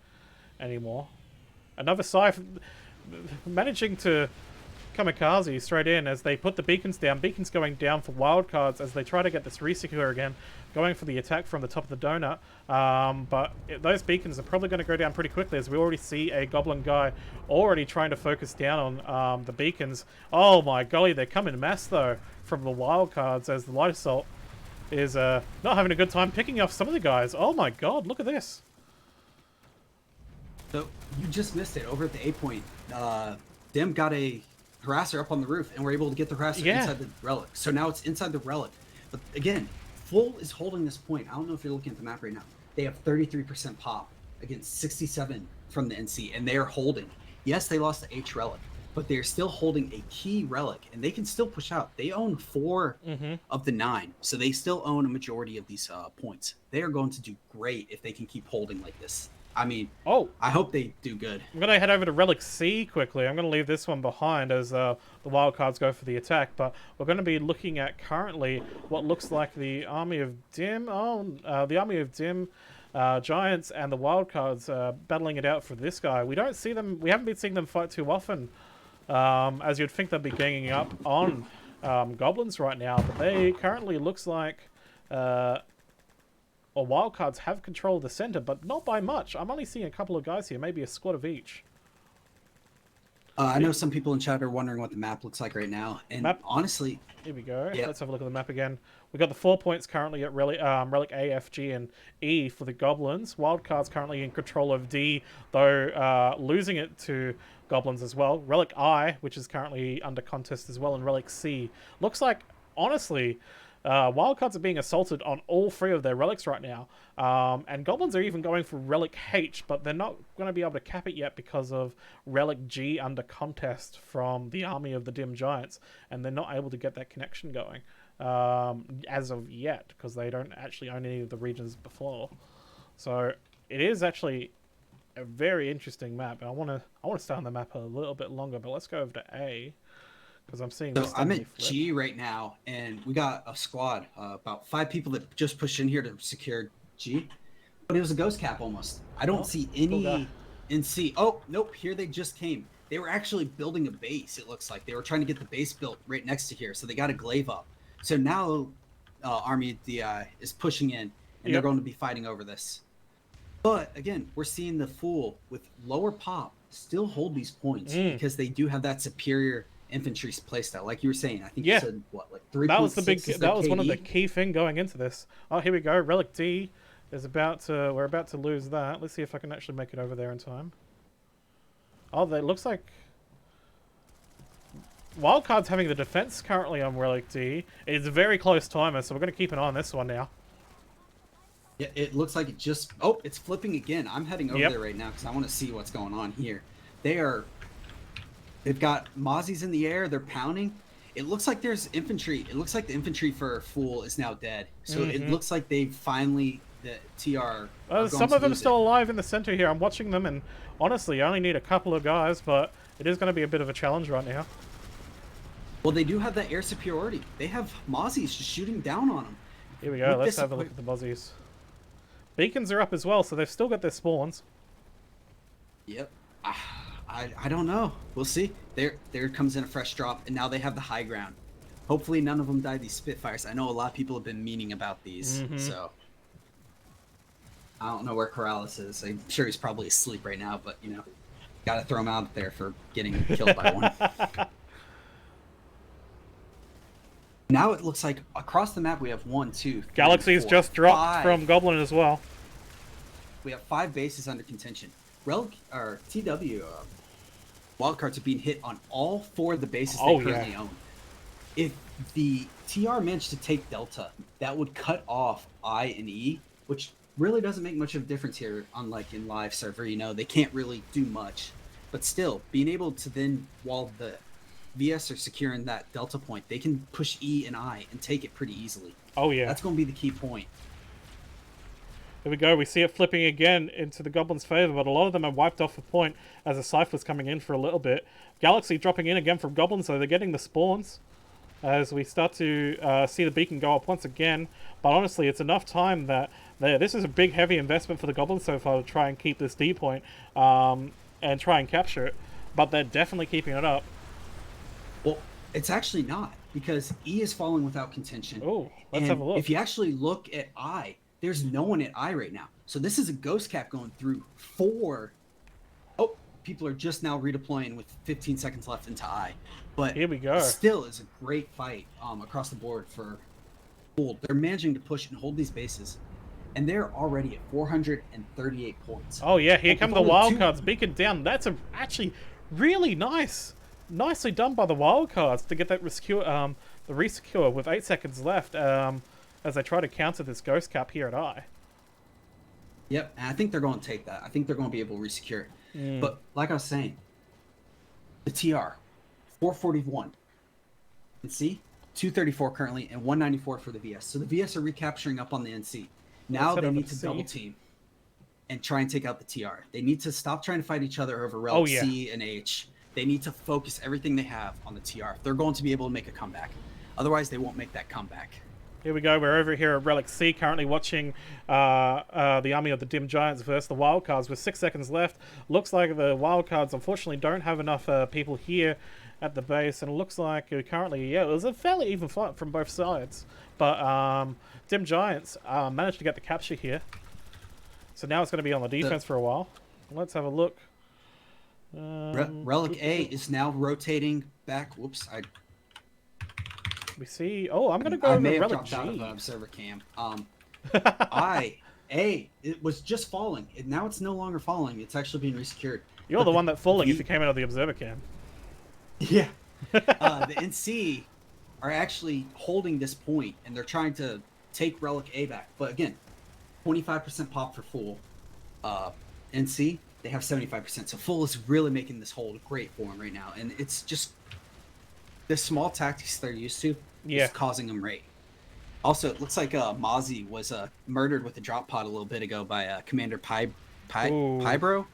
anymore. Another Scythe managing to kamikaze straight in as they put the beacons down. Beacons going down for wildcards as they try to get this resecure again, going for the attack from the top of the donut. But those beacons are probably going to go down pretty quickly as we already see a goblin guy already trying to focus down on the beacons. Oh my golly, they come in mass though from the wildcards as the light assault is not having a good time picking off some of the guys. Oh my god, look at this. So you just missed it over at the A point. Dim got a harasser up on the roof and we're able to get the harasser inside the relic. So now it's inside the relic. But again, Full is holding this point. I don't know if you're looking at the map right now. They have 33% pop against 67 from the NC, and they are holding. Yes, they lost the H relic, but they're still holding a key relic, and they can still push out. They own 4 of the 9, so they still own a majority of these points. They are going to do great if they can keep holding like this. I mean, I hope they do good. I'm going to head over to Relic C quickly. I'm going to leave this one behind as the wildcards go for the attack, but we're going to be looking at currently what looks like the Army of Dim. The Army of Dim Giants and the wildcards battling it out for this guy. We don't see them. We haven't been seeing them fight too often, as you'd think they'd be ganging up on goblins right now, but they currently looks like or wildcards have control of the center, but not by much. I'm only seeing a couple of guys here, maybe a squad of each. I know some people in chat are wondering what the map looks like right now, and honestly, here we go. Let's have a look at the map again. We've got the 4 points currently at Relic A, F, G, and E for the goblins. Wildcards currently in control of D, though losing it to goblins as well. Relic I, which is currently under contest as well, and Relic C. Looks like, honestly, wildcards are being assaulted on all 3 of their relics right now, and goblins are even going for Relic H, but they're not going to be able to cap it yet because of Relic G under contest from the Army of the Dim Giants, and they're not able to get that connection going as of yet because they don't actually own any of the regions before. So it is actually a very interesting map. I want to stay on the map a little bit longer, but let's go over to A. Because I'm seeing. So I'm at G right now, and we got a squad, about 5 people that just pushed in here to secure G, but it was a ghost cap almost. I don't see any in C. Oh nope, here they just came. They were actually building a base. It looks like they were trying to get the base built right next to here, so they got a glaive up. So now Army DI is pushing in, and they're going to be fighting over this. But again, we're seeing the Fool with lower pop still hold these points because they do have that superior infantry playstyle, like you were saying. I think you said what, like 3. That was the big. That was one of the key thing going into this. Oh, here we go. Relic D is about to. We're about to lose that. Let's see if I can actually make it over there in time. Oh, that looks like wildcard's having the defense currently on Relic D. It's a very close timer, so we're going to keep an eye on this one now. Yeah, it looks like it just. Oh, it's flipping again. I'm heading over there right now because I want to see what's going on here. They've got Mozzies in the air. They're pounding. It looks like there's infantry. It looks like the infantry for Fool is now dead. So it looks like they finally, the TR. Some of them still alive in the center here. I'm watching them, and honestly, I only need a couple of guys, but it is going to be a bit of a challenge right now. Well, they do have that air superiority. They have Mozzies just shooting down on them. Here we go. Let's have a look at the Mozzies. Beacons are up as well, so they've still got their spawns. Yep. I don't know. We'll see. There comes in a fresh drop, and now they have the high ground. Hopefully none of them die these Spitfires. I know a lot of people have been meaning about these, so I don't know where Corrales is. I'm sure he's probably asleep right now, but you know, gotta throw him out there for getting killed by one. Now it looks like across the map we have 1, 2, 3, Galaxies 4, just dropped 5. from Goblin as well. We have 5 bases under contention. Relic or TW wildcards are being hit on all 4 of the bases they currently own. If the TR managed to take Delta, that would cut off I and E, which really doesn't make much of a difference here. Unlike in live server, you know, they can't really do much. But still, being able to then, while the VS are securing that Delta point, they can push E and I and take it pretty easily. Oh, yeah. That's going to be the key point. There we go. We see it flipping again into the Goblins' favor, but a lot of them are wiped off a point as the Cypher's coming in for a little bit. Galaxy dropping in again from Goblins, so they're getting the spawns as we start to see the beacon go up once again. But honestly, it's enough time that this is a big, heavy investment for the Goblins so far to try and keep this D point and try and capture it. But they're definitely keeping it up. Well, it's actually not, because E is falling without contention. Oh, let's have a look. If you actually look at I, there's no one at I right now. So this is a ghost cap going through 4. Oh, people are just now redeploying with 15 seconds left into I. But here we go. Still is a great fight across the board for Gold. They're managing to push and hold these bases. And they're already at 438 points. Oh, yeah. Here come the wildcards. Beacon down. That's actually really nice. Nicely done by the wildcards to get that rescue, the resecure with 8 seconds left as they try to counter this ghost cap here at I. Yep, and I think they're going to take that. I think they're going to be able to resecure it. But like I was saying, the TR, 441. And see, 234 currently and 194 for the VS. So the VS are recapturing up on the NC. Now they need to double team and try and take out the TR. They need to stop trying to fight each other over Relic C and H. They need to focus everything they have on the TR. They're going to be able to make a comeback. Otherwise, they won't make that comeback. Here we go. We're over here at Relic C, currently watching the army of the Dim Giants versus the Wildcards with 6 seconds left. Looks like the Wildcards, unfortunately, don't have enough people here at the base, and it looks like currently, it was a fairly even fight from both sides. But Dim Giants managed to get the capture here. So now it's going to be on the defense for a while. Let's have a look. Relic A is now rotating back. Whoops, we see. Oh, I'm gonna go to Relic G. Out of observer cam. It was just falling. Now it's no longer falling. It's actually being resecured. You're the one that's falling if you came out of the observer cam. Yeah. The NC are actually holding this point, and they're trying to take Relic A back. But again, 25% pop for full. NC, they have 75%. So full is really making this hold great for them right now. And it's just the small tactics they're used to is causing them rate. Also, it looks like Mozzie was murdered with a drop pod a little bit ago by Commander Pybro.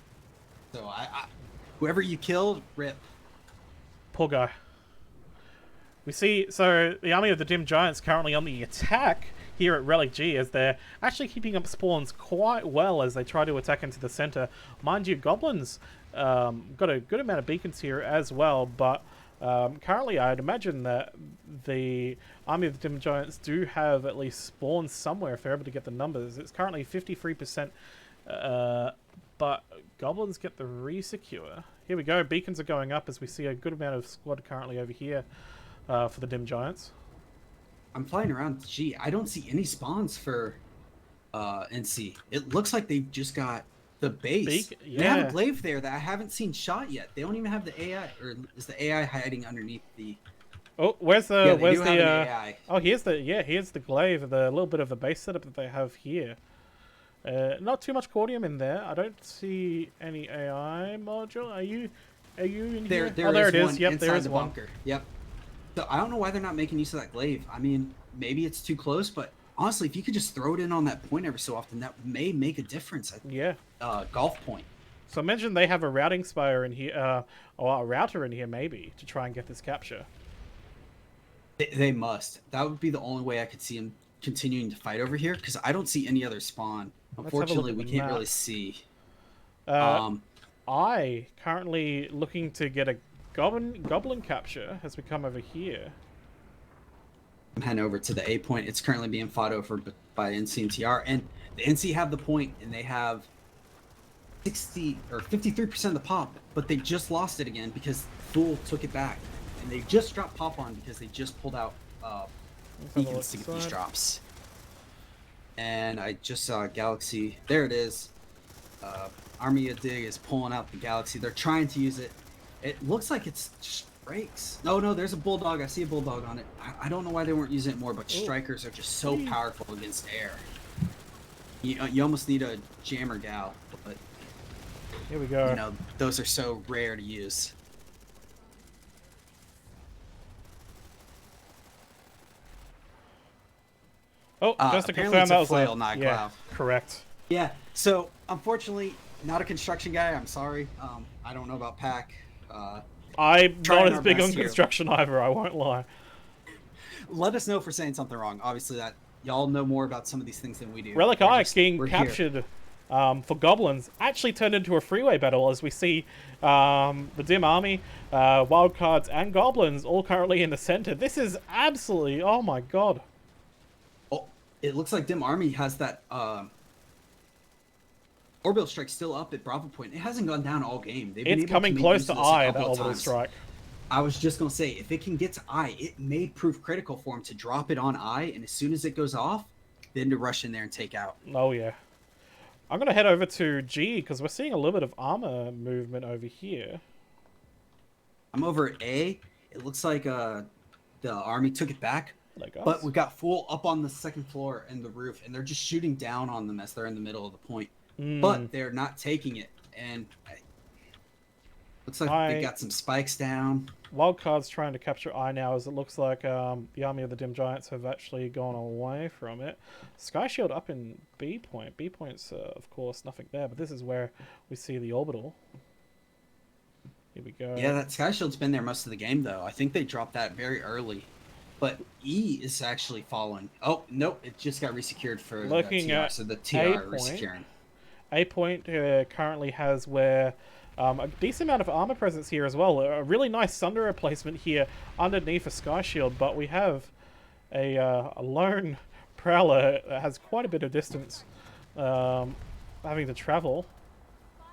So whoever you killed, rip. Poor guy. We see, so the army of the Dim Giants currently on the attack here at Relic G, as they're actually keeping up spawns quite well as they try to attack into the center. Mind you, Goblins got a good amount of beacons here as well, but currently I'd imagine that the army of the Dim Giants do have at least spawns somewhere if they're able to get the numbers. It's currently 53%, but Goblins get the resecure. Here we go, beacons are going up as we see a good amount of squad currently over here for the Dim Giants. I'm flying around G. I don't see any spawns for NC. It looks like they've just got the base. They have a glaive there that I haven't seen shot yet. They don't even have the AI, or is the AI hiding underneath the? Oh, where's the AI. Oh, here's the glaive, the little bit of the base setup that they have here. Not too much cordium in there. I don't see any AI module. Are you in here? There it is. Yep, inside there is the one. bunker. Yep. So I don't know why they're not making use of that glaive. I mean, maybe it's too close, but honestly, if you could just throw it in on that point every so often, that may make a difference. Golf point. So imagine they have a routing spire in here, or a router in here maybe, to try and get this capture. They must. That would be the only way I could see them continuing to fight over here, because I don't see any other spawn. Unfortunately, we can't really see. I currently looking to get a goblin capture as we come over here. I'm heading over to the A point. It's currently being fought over by NC and TR, and the NC have the point, and they have 60 or 53% of the pop, but they just lost it again because Fool took it back, and they just dropped pop on because they just pulled out beacons to get these drops. And I just saw Galaxy. There it is. Army of Dig is pulling out the Galaxy. They're trying to use it. It looks like it's just breaks. No, there's a Bulldog. I see a Bulldog on it. I don't know why they weren't using it more, but strikers are just so powerful against air. You almost need a jammer gal, but here we go. You know, those are so rare to use. Oh, just to Apparently confirm, it's that a was flail, not yeah, glaive. correct. Yeah. So unfortunately, not a construction guy. I'm sorry. I don't know about Pack. I'm not Trying as our big on best here. construction either, I won't lie. Let us know if we're saying something wrong. Obviously, that y'all know more about some of these things than we do. Relic Eye being we're captured for goblins actually turned into a freeway battle as we see the Dim Army, wildcards, and goblins all currently in the center. This is absolutely, oh my god. Oh, it looks like Dim Army has that orbital strike still up at Bravo Point. It hasn't gone down all game. They've been It's able coming to make close use to of this a Eye, that couple of orbital times. strike. I was just going to say, if it can get to I, it may prove critical for him to drop it on I, and as soon as it goes off, then to rush in there and take out. Oh yeah. I'm going to head over to G because we're seeing a little bit of armor movement over here. I'm over at A. It looks like the army took it back, but we got full up on the second floor and the roof, and they're just shooting down on them as they're in the middle of the point. But they're not taking it, and looks like they got some spikes down. Wildcard's trying to capture I now, as it looks like the army of the Dim Giants have actually gone away from it. Sky Shield up in B point. B point's, of course, nothing there, but this is where we see the orbital. Here we go. Yeah, that Sky Shield's been there most of the game, though. I think they dropped that very early. But E is actually falling. Oh, nope, it just got resecured for the TR, so the TR resecuring. A point currently has where a decent amount of armor presence here as well. A really nice Sunder replacement here underneath a Sky Shield, but we have a lone Prowler that has quite a bit of distance having to travel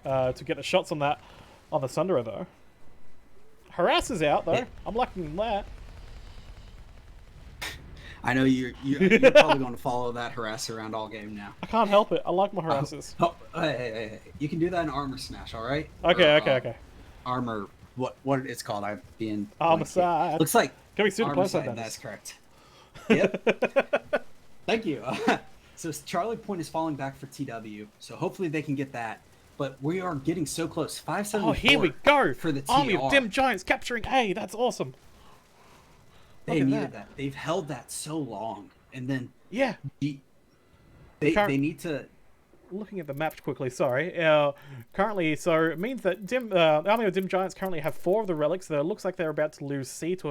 to get the shots on that on the Sunderer, though. Harass is out, though. I'm liking that. I know you're probably going to follow that harass around all game now. I can't help it. I like my harasses. Hey. You can do that in Armor Smash, all right? Okay. Armor, what it's called? I'm being Armor Side. Looks like can we soon Armor play Side. That's correct. Yep. Thank you. So Charlie Point is falling back for TW, so hopefully they can get that. But we are getting so close. 574. Oh, here we go. For the TR. Army of Dim Giants capturing A. That's awesome. They needed that. They've held that so long, and then yeah, they need to. Looking at the map quickly, sorry. Currently, so it means that the Army of Dim Giants currently have 4 of the relics. It looks like they're about to lose C to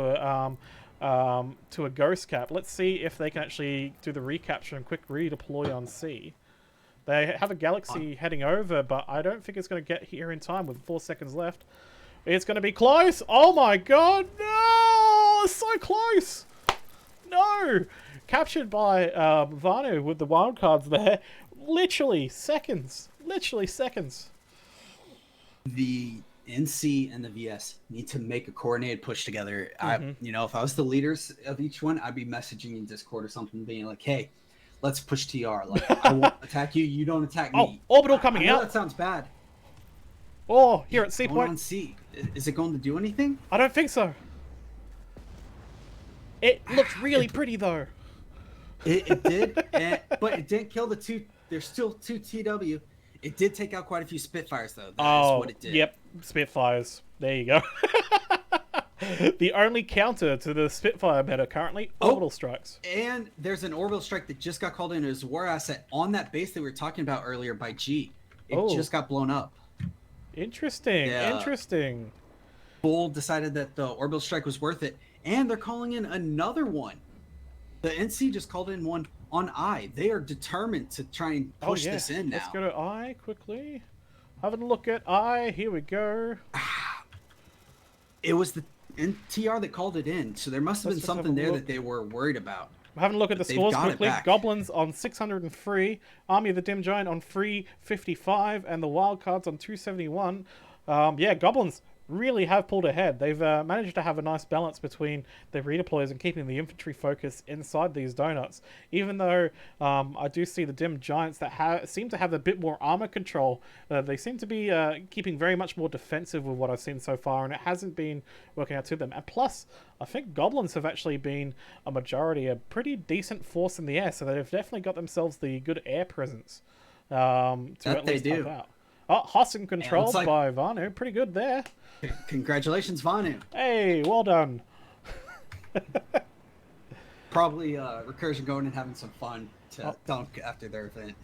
a Ghost Cap. Let's see if they can actually do the recapture and quick redeploy on C. They have a Galaxy heading over, but I don't think it's going to get here in time with 4 seconds left. It's going to be close. Oh my god, no! So close! No! Captured by Vanu with the wildcards there. Literally seconds. The NC and the VS need to make a coordinated push together. If I was the leaders of each one, I'd be messaging in Discord or something, being like, "Hey, let's push TR. Like, I won't attack you. You don't attack me." Oh, orbital coming out. That sounds bad. Oh, here at C point. On C. Is it going to do anything? I don't think so. It looks really pretty though. It did, but it didn't kill the 2. There's still 2 TW. It did take out quite a few Spitfires, though. That is what it did. Yep, Spitfires. There you go. The only counter to the Spitfire meta currently, orbital strikes. And there's an orbital strike that just got called in as a war asset on that base that we were talking about earlier by G. It just got blown up. Interesting. Bull decided that the orbital strike was worth it, and they're calling in another one. The NC just called in one on I. They are determined to try and push this in now. Let's go to I quickly. Having a look at I. Here we go. It was the TR that called it in, so there must have been something there that they were worried about. We're having a look at the scores quickly. Goblins on 603, Army of the Dim Giant on 355, and the Wildcards on 271. Goblins really have pulled ahead. They've managed to have a nice balance between their redeploys and keeping the infantry focus inside these donuts. Even though I do see the Dim Giants that seem to have a bit more armor control, they seem to be keeping very much more defensive with what I've seen so far, and it hasn't been working out to them. And plus, I think Goblins have actually been a pretty decent force in the air, so they've definitely got themselves the good air presence to at least help out. Oh, Hassan controlled by Vanu. Pretty good there. Congratulations, Vanu. Hey, well done. Probably Recursion going and having some fun to dunk after their event.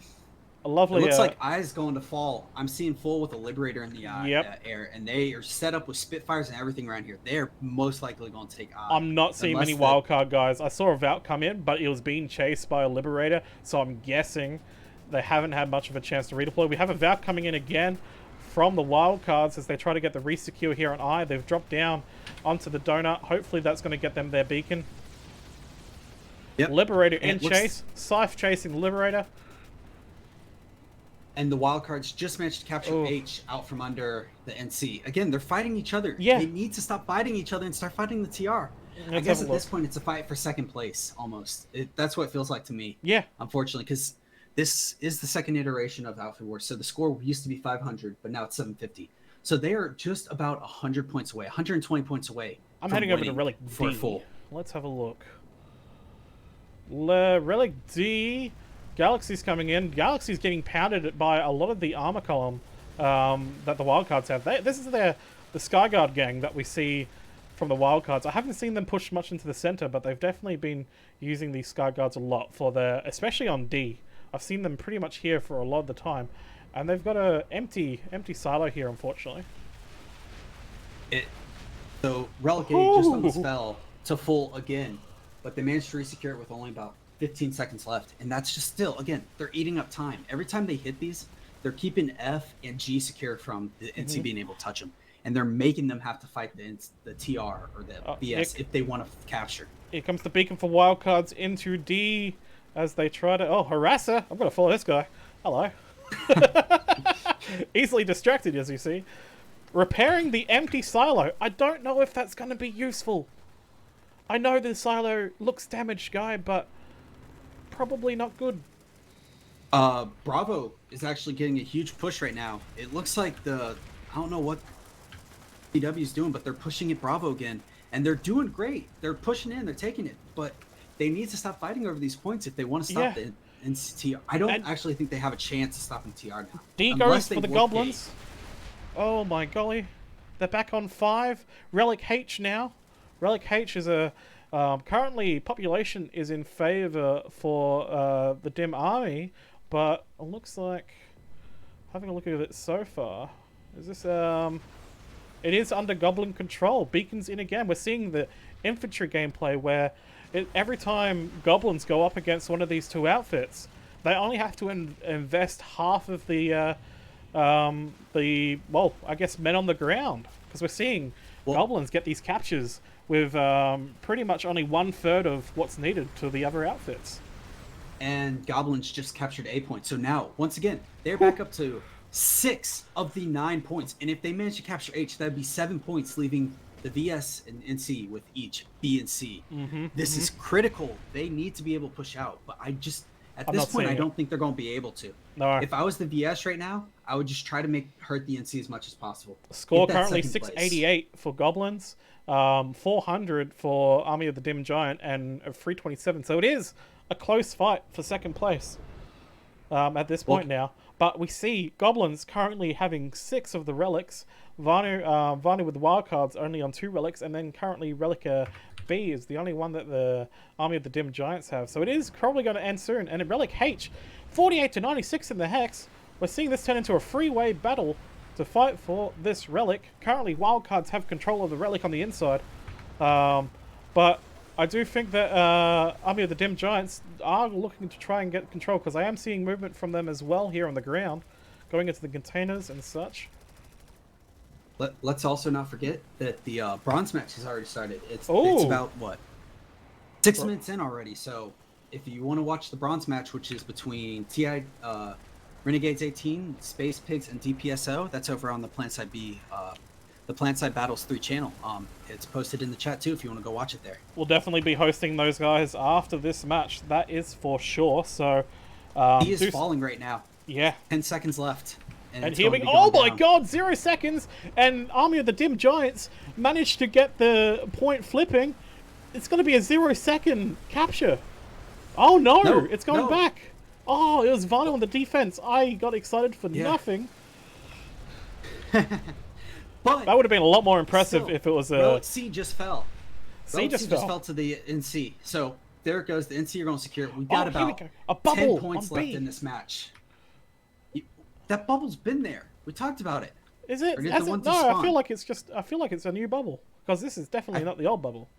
A lovely. It looks like Eye's going to fall. I'm seeing full with a Liberator in the air, and they are set up with Spitfires and everything around here. They're most likely going to take Eye. I'm not seeing many wildcard guys. I saw a Valk come in, but it was being chased by a Liberator, so I'm guessing they haven't had much of a chance to redeploy. We have a Valk coming in again from the wildcards as they try to get the resecure here on Eye. They've dropped down onto the donut. Hopefully that's going to get them their beacon. Yep. Liberator in chase. Scythe chasing the Liberator. And the wildcards just managed to capture H out from under the NC. Again, they're fighting each other. Yeah. They need to stop fighting each other and start fighting the TR. I guess at this point, it's a fight for second place, almost. That's what it feels like to me. Yeah. Unfortunately, because this is the second iteration of Outfit Wars. So the score used to be 500, but now it's 750. So they are just about 100 points away, 120 points away. I'm heading over to Relic for D. full. Let's have a look. Relic D. Galaxy's coming in. Galaxy's getting pounded by a lot of the armor column that the wildcards have. This is the Skyguard gang that we see from the wildcards. I haven't seen them push much into the center, but they've definitely been using these Skyguards a lot for their, especially on D. I've seen them pretty much here for a lot of the time, and they've got a empty silo here, unfortunately. So Relic A just almost fell to full again, but they managed to resecure it with only about 15 seconds left, and that's just still, again, they're eating up time. Every time they hit these, they're keeping F and G secure from the NC being able to touch them, and they're making them have to fight the TR or the BS if they want to capture. Here comes the beacon for wildcards into D as they try to... Oh, Harasser! I'm going to follow this guy. Hello. Easily distracted, as you see. Repairing the empty silo. I don't know if that's going to be useful. I know the silo looks damaged, guy, but probably not good. Bravo is actually getting a huge push right now. It looks like I don't know what TW is doing, but they're pushing it Bravo again, and they're doing great. They're pushing in, they're taking it, but they need to stop fighting over these points if they want to stop the NCT. I don't actually think they have a chance of stopping TR now. D goes for the Goblins. Oh my golly. They're back on 5. Relic H now. Relic H is a... currently, population is in favor for the Dim Army, but it looks like... Having a look at it so far... Is this... It is under Goblin control. Beacons in again. We're seeing the infantry gameplay where every time Goblins go up against one of these two outfits, they only have to invest half of the well, I guess men on the ground. Because we're seeing Goblins get these captures with pretty much only 1/3 of what's needed to the other outfits. And Goblins just captured A point. So now, once again, they're back up to 6 of the 9 points. And if they manage to capture H, that'd be 7 points, leaving the VS and NC with each B and C. This is critical. They need to be able to push out. But at this point, I don't think they're going to be able to. No. If I was the VS right now, I would just try to hurt the NC as much as possible. Score currently 688 for Goblins, 400 for Army of the Dim Giant, and 327. So it is a close fight for second place at this point now. But we see Goblins currently having 6 of the relics. Vanu with the wildcards only on 2 relics, and then currently Relic B is the only one that the Army of the Dim Giants have. So it is probably going to end soon. And Relic H, 48 to 96 in the Hex. We're seeing this turn into a freeway battle to fight for this relic. Currently, wildcards have control of the relic on the inside. But I do think that Army of the Dim Giants are looking to try and get control, because I am seeing movement from them as well here on the ground, going into the containers and such. Let's also not forget that the bronze match has already started. It's about, 6 minutes in already. So if you want to watch the bronze match, which is between Renegades 18, Space Pigs, and DPSO, that's over on the Planetside B, the Planetside Battles 3 channel. It's posted in the chat too if you want to go watch it there. We'll definitely be hosting those guys after this match. That is for sure. So he is falling right now. Yeah. 10 seconds left. And here we go. Oh my god, 0 seconds. And Army of the Dim Giants managed to get the point flipping. It's going to be a 0-second capture. Oh no, it's going back. Oh, it was Vano on the defense. I got excited for nothing. But that would have been a lot more impressive if it was a... Relic C just fell. C just fell to the NC. So there it goes. The NC are going to secure it. We got here we about go. A bubble 10 points on left B. in this match. That bubble's been there. We talked about it. Is it? Forget Has the it? ones No, you I spawn. feel like it's just. I feel like it's a new bubble because this is definitely not the old bubble.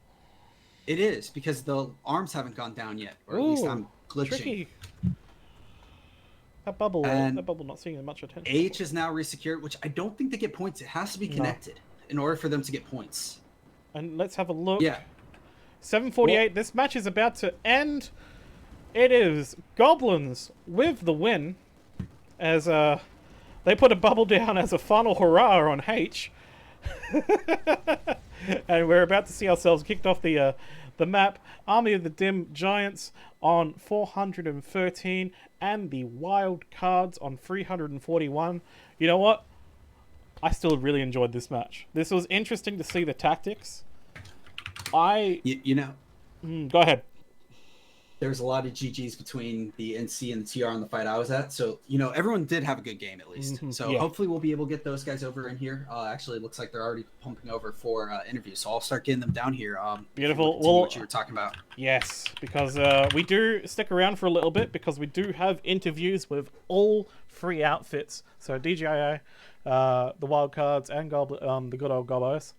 It is because the arms haven't gone down yet, or at least I'm glitching. Tricky. That bubble not seeing much attention. H is now resecured, which I don't think they get points. It has to be connected in order for them to get points. And let's have a look. Yeah. 7:48. This match is about to end. It is Goblins with the win, as they put a bubble down as a final hurrah on H. And we're about to see ourselves kicked off the map. Army of the Dim Giants on 413 and the Wild Cards on 341. You know what? I still really enjoyed this match. This was interesting to see the tactics. You know, go ahead. There's a lot of GGs between the NC and the TR on the fight I was at. So, you know, everyone did have a good game at least. So hopefully we'll be able to get those guys over in here. Actually, it looks like they're already pumping over for interviews. So I'll start getting them down here. Beautiful. Well, what you were talking about. Yes, because we do stick around for a little bit because we do have interviews with all three outfits. So DGIA, the Wild Cards, and the good old Gobos.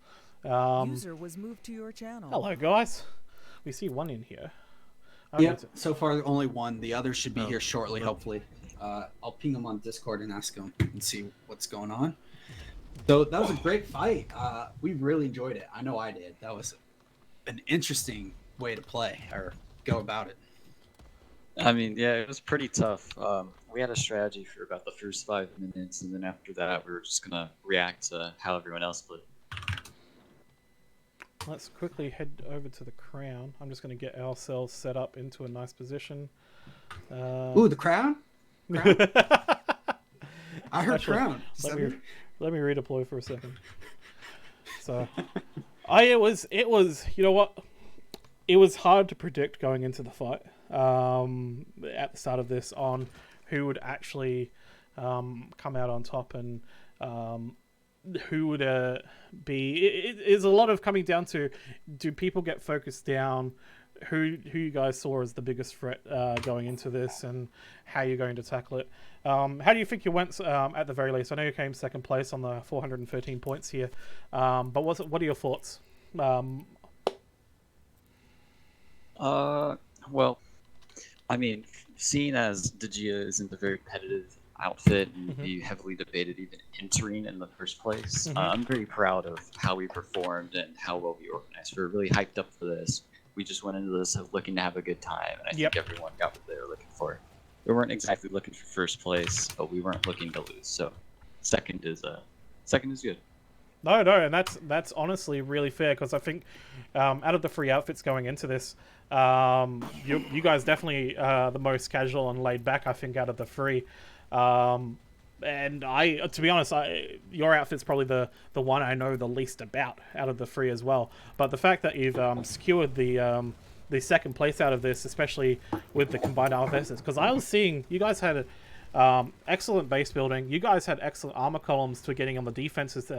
User was moved to your channel. Hello, guys. We see one in here. Yeah, so far only one. The other should be here shortly, hopefully. I'll ping them on Discord and ask them and see what's going on. So that was a great fight. We really enjoyed it. I know I did. That was an interesting way to play or go about it. I mean, yeah, it was pretty tough. We had a strategy for about the first 5 minutes, and then after that, we were just going to react to how everyone else played. Let's quickly head over to the crown. I'm just going to get ourselves set up into a nice position. Ooh, the crown? I heard Actually, crown. Let me redeploy for a second. So, it was, you know what? It was hard to predict going into the fight at the start of this on who would actually come out on top and who would be. It is a lot of coming down to, do people get focused down who you guys saw as the biggest threat going into this, and how you're going to tackle it. How do you think you went at the very least? I know you came second place on the 413 points here, but what are your thoughts? Well, I mean, seeing as DGIA isn't a very competitive outfit and be heavily debated even entering in the first place, I'm very proud of how we performed and how well we organized. We're really hyped up for this. We just went into this looking to have a good time, and I think everyone got what they were looking for. We weren't exactly looking for first place, but we weren't looking to lose. So second is good. No, and that's honestly really fair, because I think out of the three outfits going into this, you guys definitely the most casual and laid back, I think, out of the three. And to be honest, your outfit's probably the one I know the least about out of the three as well. But the fact that you've secured the second place out of this, especially with the combined RFSs, because I was seeing you guys had excellent base building. You guys had excellent armor columns to getting on the defenses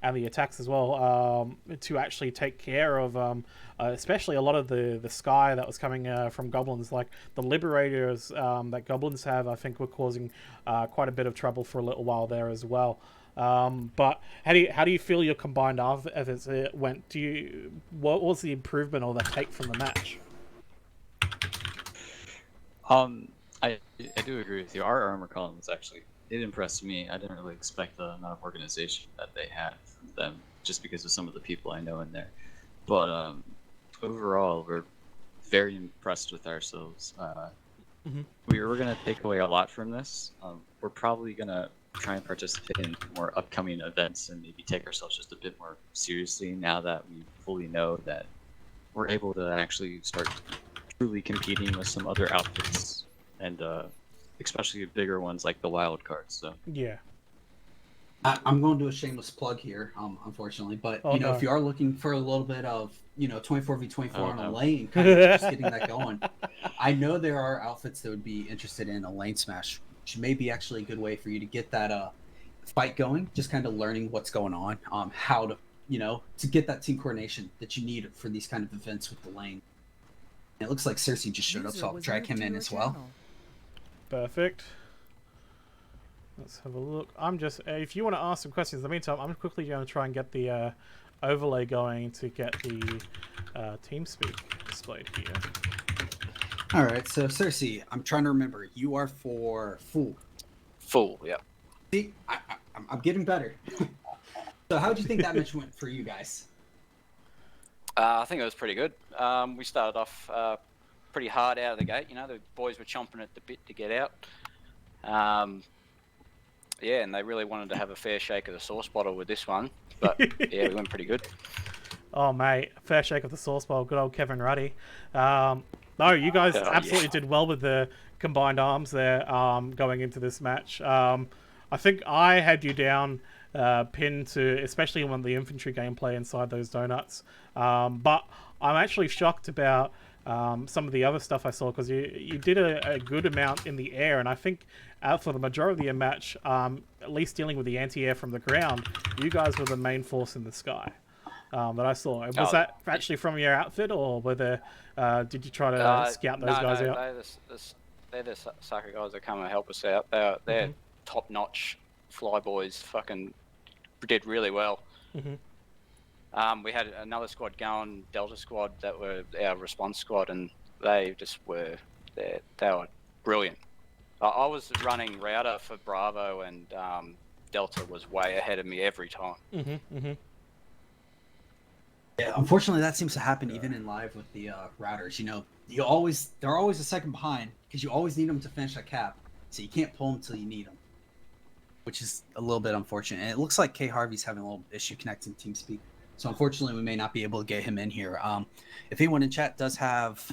and the attacks as well, to actually take care of especially a lot of the sky that was coming from goblins. Like the liberators that goblins have, I think, were causing quite a bit of trouble for a little while there as well. But how do you feel your combined efforts went? What was the improvement or the take from the match? I do agree with you. Our armor column was actually, it impressed me. I didn't really expect the amount of organization that they had from them, just because of some of the people I know in there. But overall, we're very impressed with ourselves. We're going to take away a lot from this. We're probably going to try and participate in more upcoming events and maybe take ourselves just a bit more seriously now that we fully know that we're able to actually start truly competing with some other outfits, and especially bigger ones like the wild cards. So yeah, I'm going to do a shameless plug here, unfortunately, but if you are looking for a little bit of 24v24 on a lane, kind of just getting that going, I know there are outfits that would be interested in a lane smash, which may be actually a good way for you to get that fight going. Just kind of learning what's going on, how to to get that team coordination that you need for these kind of events with the lane. It looks like Cersei just showed up, so I'll drag him in as well. Perfect. Let's have a look. I'm just, if you want to ask some questions in the meantime, I'm quickly going to try and get the overlay going to get the TeamSpeak displayed here. All right, so Cersei, I'm trying to remember. You are for Fool. Full, yeah. See, I'm getting better. So how do you think that match went for you guys? I think it was pretty good. We started off pretty hard out of the gate. You know, the boys were chomping at the bit to get out. Yeah, and they really wanted to have a fair shake of the sauce bottle with this one. But yeah, we went pretty good. Oh, mate, fair shake of the sauce bowl. Good old Kevin Ruddy. No, you guys absolutely did well with the combined arms there going into this match. I think I had you down pinned to, especially when the infantry gameplay inside those donuts. But I'm actually shocked about some of the other stuff I saw, because you did a good amount in the air, and I think for the majority of the match, at least dealing with the anti-air from the ground, you guys were the main force in the sky that I saw. Was that actually from your outfit, or were there, did you try to scout those guys out? They're the soccer guys that come and help us out. They're top-notch fly boys. Fucking did really well. We had another squad going, Delta squad, that were our response squad, and they just were they were brilliant. I was running router for Bravo, and Delta was way ahead of me every time. Yeah, unfortunately, that seems to happen even in live with the routers. You know, they're always a second behind because you always need them to finish that cap, so you can't pull them until you need them, which is a little bit unfortunate. And it looks like K Harvey's having a little issue connecting to TeamSpeak, so unfortunately, we may not be able to get him in here. If anyone in chat does have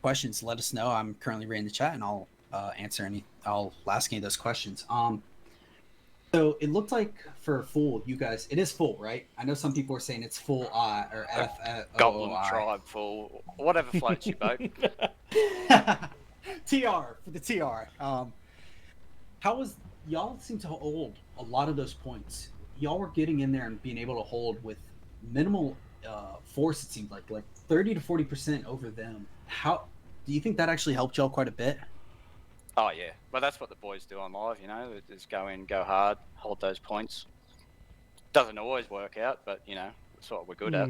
questions, let us know. I'm currently reading the chat, and I'll answer any. I'll ask any of those questions. So it looked like for Full, you guys, it is Full, right? I know some people are saying it's Full I or F. Goblin Tribe Full, whatever floats your boat. TR for the TR. How was y'all seem to hold a lot of those points? Y'all were getting in there and being able to hold with minimal force. It seemed like 30 to 40% over them. How do you think that actually helped y'all quite a bit? Oh yeah, well that's what the boys do on live. You know, is go in, go hard, hold those points. Doesn't always work out, but you know, that's what we're good at.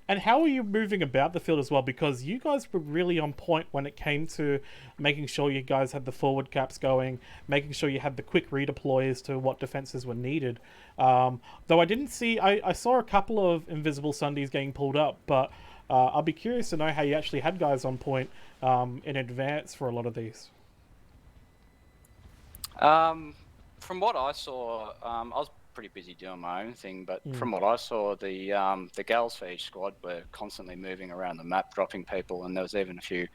And how are you moving about the field as well? Because you guys were really on point when it came to making sure you guys had the forward caps going, making sure you had the quick redeploys to what defenses were needed. Though I didn't see, I saw a couple of Invisible Sundays getting pulled up, but I'll be curious to know how you actually had guys on point in advance for a lot of these. From what I saw, I was pretty busy doing my own thing, but from what I saw, the gals for each squad were constantly moving around the map, dropping people, and there was even a few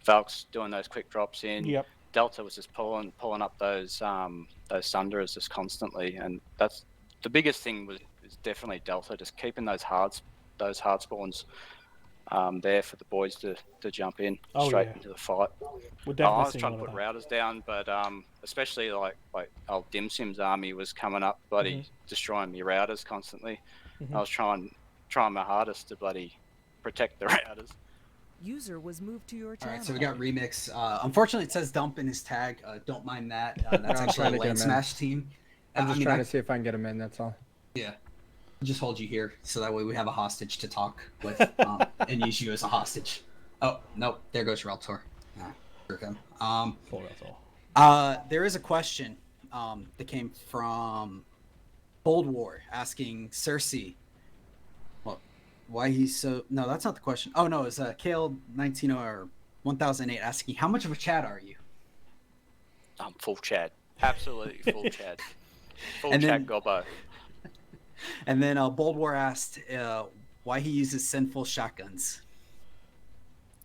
Valks doing those quick drops in. Yep. Delta was just pulling up those Sunderers just constantly, and that's the biggest thing was definitely Delta, just keeping those hard spawns there for the boys to jump in straight into the fight. I was trying to put routers down, but especially like old Dim Sim's army was coming up, bloody destroying me routers constantly. I was trying my hardest to bloody protect the routers. User was moved to your channel. All right, so we got Remix. Unfortunately, it says dump in his tag. Don't mind that. That's actually a lane smash team. I'm just trying to see if I can get him in, that's all. Yeah. Just hold you here, so that way we have a hostage to talk with and use you as a hostage. Oh, nope. There goes Reltor. There is a question that came from Cold War asking Cersei, why he's so... No, that's not the question. Oh, no, it's KL19 or 1008 asking, how much of a Chad are you? I'm full Chad. Absolutely full Chad. Full Chad gobbo. And then Bold War asked why he uses sinful shotguns.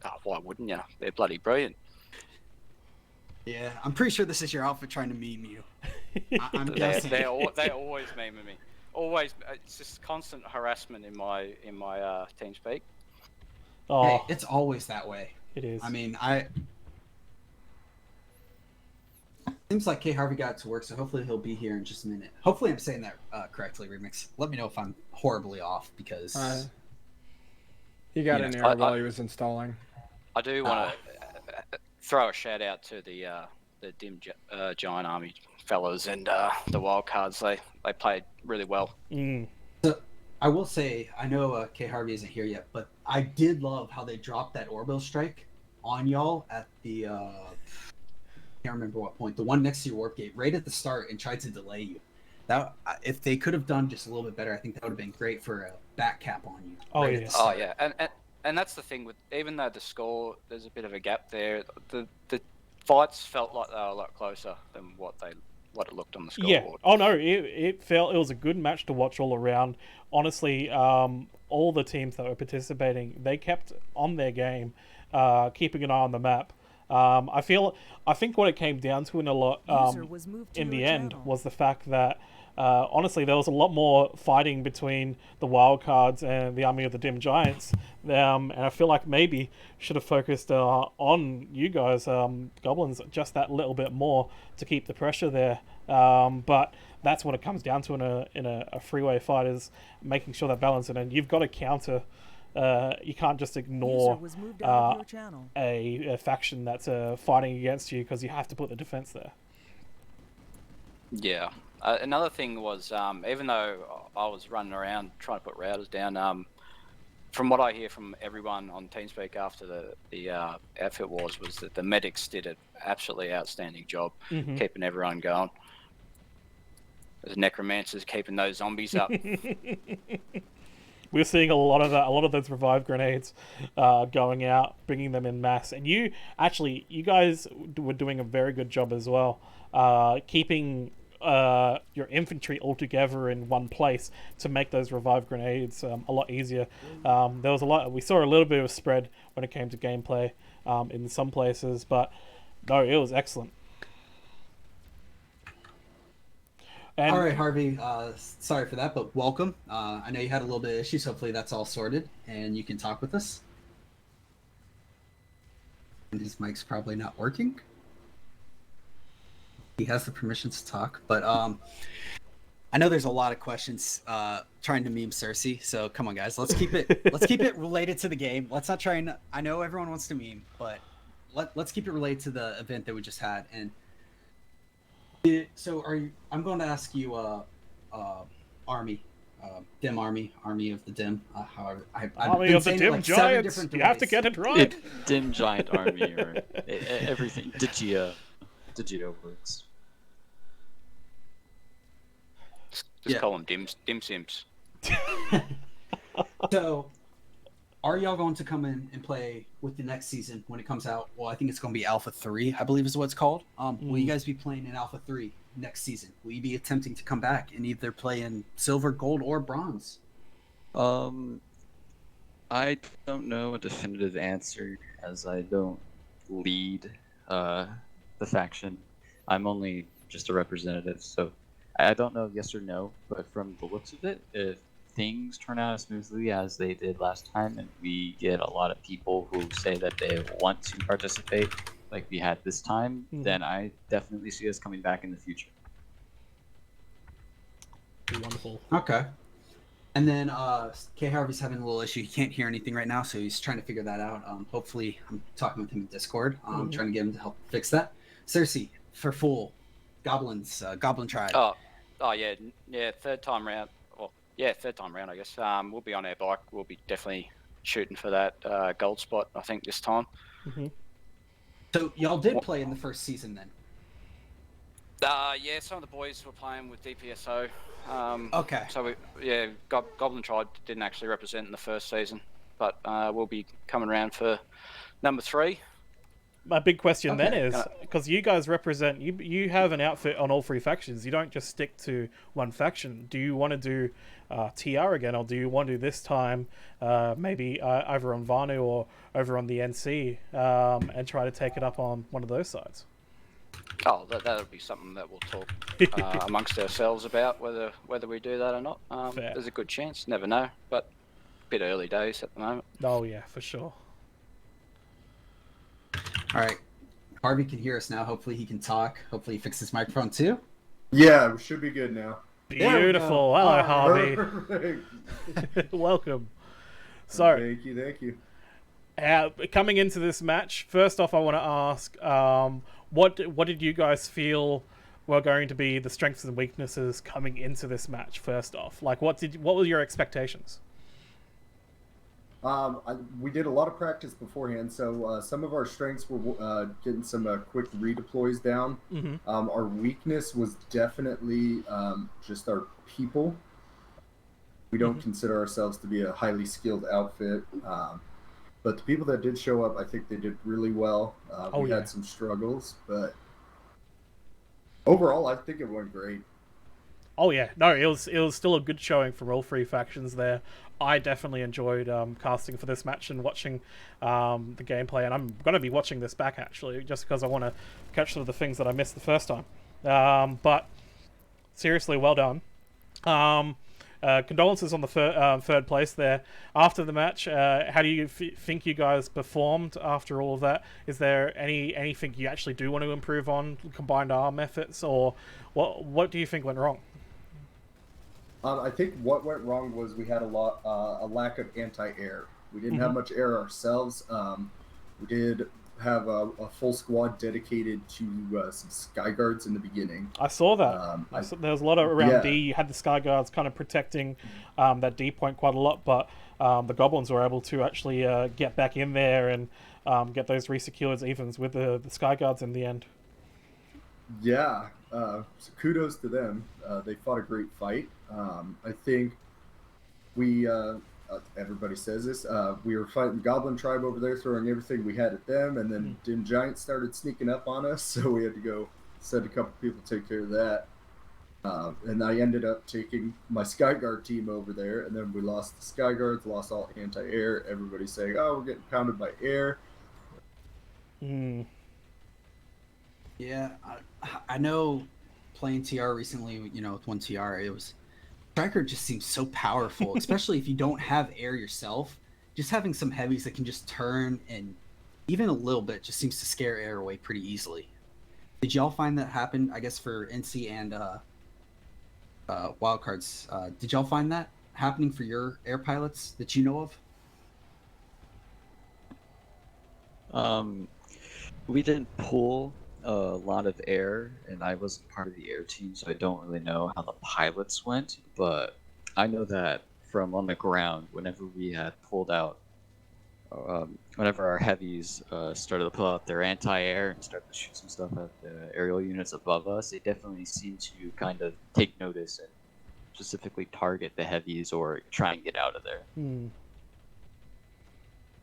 Oh, why wouldn't you? They're bloody brilliant. Yeah, I'm pretty sure this is your outfit trying to meme you. I'm guessing. They always meme me. Always, it's just constant harassment in my TeamSpeak. Oh, hey, it's always that way. It is. I mean, seems like K Harvey got to work, so hopefully he'll be here in just a minute. Hopefully I'm saying that correctly, Remix. Let me know if I'm horribly off, because He got You an know, error while he was installing. I do want to throw a shout out to the Giant Army fellas and the Wildcards. They played really well. So I will say, I know K Harvey isn't here yet, but I did love how they dropped that orbital strike on y'all at the can't remember what point, the one next to your warp gate, right at the start, and tried to delay you. That if they could have done just a little bit better, I think that would have been great for a back cap on you. Oh, right at yeah. the Oh start. yeah, and that's the thing with, even though the score, there's a bit of a gap there. The fights felt like they were a lot closer than what it looked on the Yeah. scoreboard. Oh no, it was a good match to watch all around. Honestly, all the teams that were participating, they kept on their game, keeping an eye on the map. I think what it came down to in a lot, User was moved to in the your end, channel. was the fact that honestly there was a lot more fighting between the Wildcards and the Army of the Dim Giants, and I feel like maybe should have focused on you guys, Goblins, just that little bit more to keep the pressure there. But that's what it comes down to in a freeway fight, is making sure that balance, and you've got to counter. You can't just User ignore was moved out of your channel. a faction that's fighting against you, because you have to put the defense there. Yeah. Another thing was, even though I was running around trying to put routers down, from what I hear from everyone on TeamSpeak after the outfit wars, was that the medics did an absolutely outstanding job keeping everyone going. There's necromancers keeping those zombies up. We're seeing a lot of that, a lot of those revive grenades going out, bringing them in mass. And you guys were doing a very good job as well, keeping your infantry all together in one place to make those revive grenades a lot easier. There was we saw a little bit of spread when it came to gameplay in some places, but no, it was excellent. And All right, Harvey. Sorry for that, but welcome. I know you had a little bit of issues. Hopefully that's all sorted and you can talk with us. And his mic's probably not working. He has the permissions to talk, but I know there's a lot of questions trying to meme Cersei. So come on, guys, let's keep it related to the game. Let's not try and. I know everyone wants to meme, but let's keep it related to the event that we just had. And so I'm going to ask you, Army, Dim Army of the Dim. However, I've Army been of the saying it Dim like 7 Giants. different You have to ways. get it right. Dim Giant Army or everything. DGIA works. Just call them dim sims. So, are y'all going to come in and play with the next season when it comes out? Well, I think it's going to be Alpha 3, I believe is what it's called. Will you guys be playing in Alpha 3 next season? Will you be attempting to come back and either play in silver, gold, or bronze? I don't know a definitive answer, as I don't lead the faction. I'm only just a representative, so I don't know yes or no, but from the looks of it, if things turn out as smoothly as they did last time, and we get a lot of people who say that they want to participate, like we had this time, then I definitely see us coming back in the future. Wonderful. Okay. And then K Harvey's having a little issue. He can't hear anything right now, so he's trying to figure that out. Hopefully, I'm talking with him in Discord. I'm trying to get him to help fix that. Cersei, for full goblins, Goblin Tribe. Oh yeah, third time round. Well, yeah, third time round, I guess. We'll be on our bike. We'll be definitely shooting for that gold spot, I think, this time. So y'all did play in the first season then? Yeah, some of the boys were playing with DPSO. Okay. So Goblin Tribe didn't actually represent in the first season, but we'll be coming around for number 3. My big question then Okay. is, because you guys represent, you have an outfit on all 3 factions. You don't just stick to one faction. Do you want to do TR again, or do you want to do this time maybe either on Vanu or over on the NC and try to take it up on one of those sides? Oh, that'll be something that we'll talk amongst ourselves about, whether we do that or not. Fair. There's a good chance, never know, but a bit early days at the moment. Oh yeah, for sure. All right. Harvey can hear us now. Hopefully he can talk. Hopefully he fixed his microphone too. Yeah, we should be good now. Beautiful. Hello, Harvey. Perfect. Welcome. So, Thank you. coming into this match, first off, I want to ask, what did you guys feel were going to be the strengths and weaknesses coming into this match? First off, like what were your expectations? We did a lot of practice beforehand, so some of our strengths were getting some quick redeploys down. Our weakness was definitely just our people. We don't consider ourselves to be a highly skilled outfit, but the people that did show up, I think they did really well. We had some struggles, but overall, I think it went great. Oh yeah, no, it was still a good showing from all three factions there. I definitely enjoyed casting for this match and watching the gameplay, and I'm going to be watching this back actually, just because I want to catch some of the things that I missed the first time. But seriously, well done. Condolences on the third place there. After the match, how do you think you guys performed after all of that? Is there anything you actually do want to improve on, combined arm efforts, or what do you think went wrong? I think what went wrong was we had a lack of anti-air. We didn't have much air ourselves. We did have a full squad dedicated to some sky guards in the beginning. I saw that. There was a lot of around D. You had the sky guards kind of protecting that D point quite a lot, but the goblins were able to actually get back in there and get those resecured evens with the sky guards in the end. Yeah, so kudos to them. They fought a great fight. I think we, everybody says this, we were fighting Goblin Tribe over there, throwing everything we had at them, and then Dim Giant started sneaking up on us, so we had to go send a couple people to take care of that. And I ended up taking my Skyguard team over there, and then we lost the Skyguards, lost all anti-air. Everybody's saying, oh, we're getting pounded by air. Yeah, I know playing TR recently, with one TR, it was Striker just seems so powerful, especially if you don't have air yourself. Just having some heavies that can just turn and even a little bit just seems to scare air away pretty easily. Did y'all find that happen, I guess, for NC and wildcards? Did y'all find that happening for your air pilots that you know of? We didn't pull a lot of air, and I wasn't part of the air team, so I don't really know how the pilots went, but I know that from on the ground, whenever we had pulled out, whenever our heavies started to pull out their anti-air and started to shoot some stuff at the aerial units above us, they definitely seemed to kind of take notice and specifically target the heavies or try and get out of there.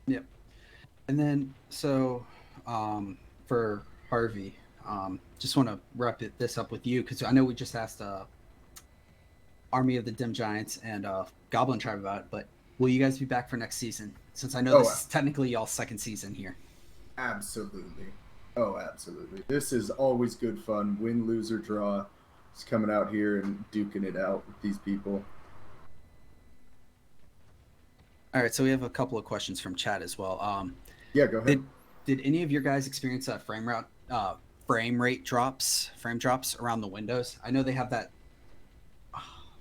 Yep. And then, so for Harvey, just want to wrap this up with you, because I know we just asked Army of the Dim Giants and Goblin Tribe about it, but will you guys be back for next season? Since I know this is technically y'all's second season here. Absolutely. Oh, absolutely. This is always good fun. Win, lose, or draw. Just coming out here and duking it out with these people. All right, so we have a couple of questions from chat as well. Yeah, go ahead. Did any of your guys experience frame drops around the windows? I know they have that.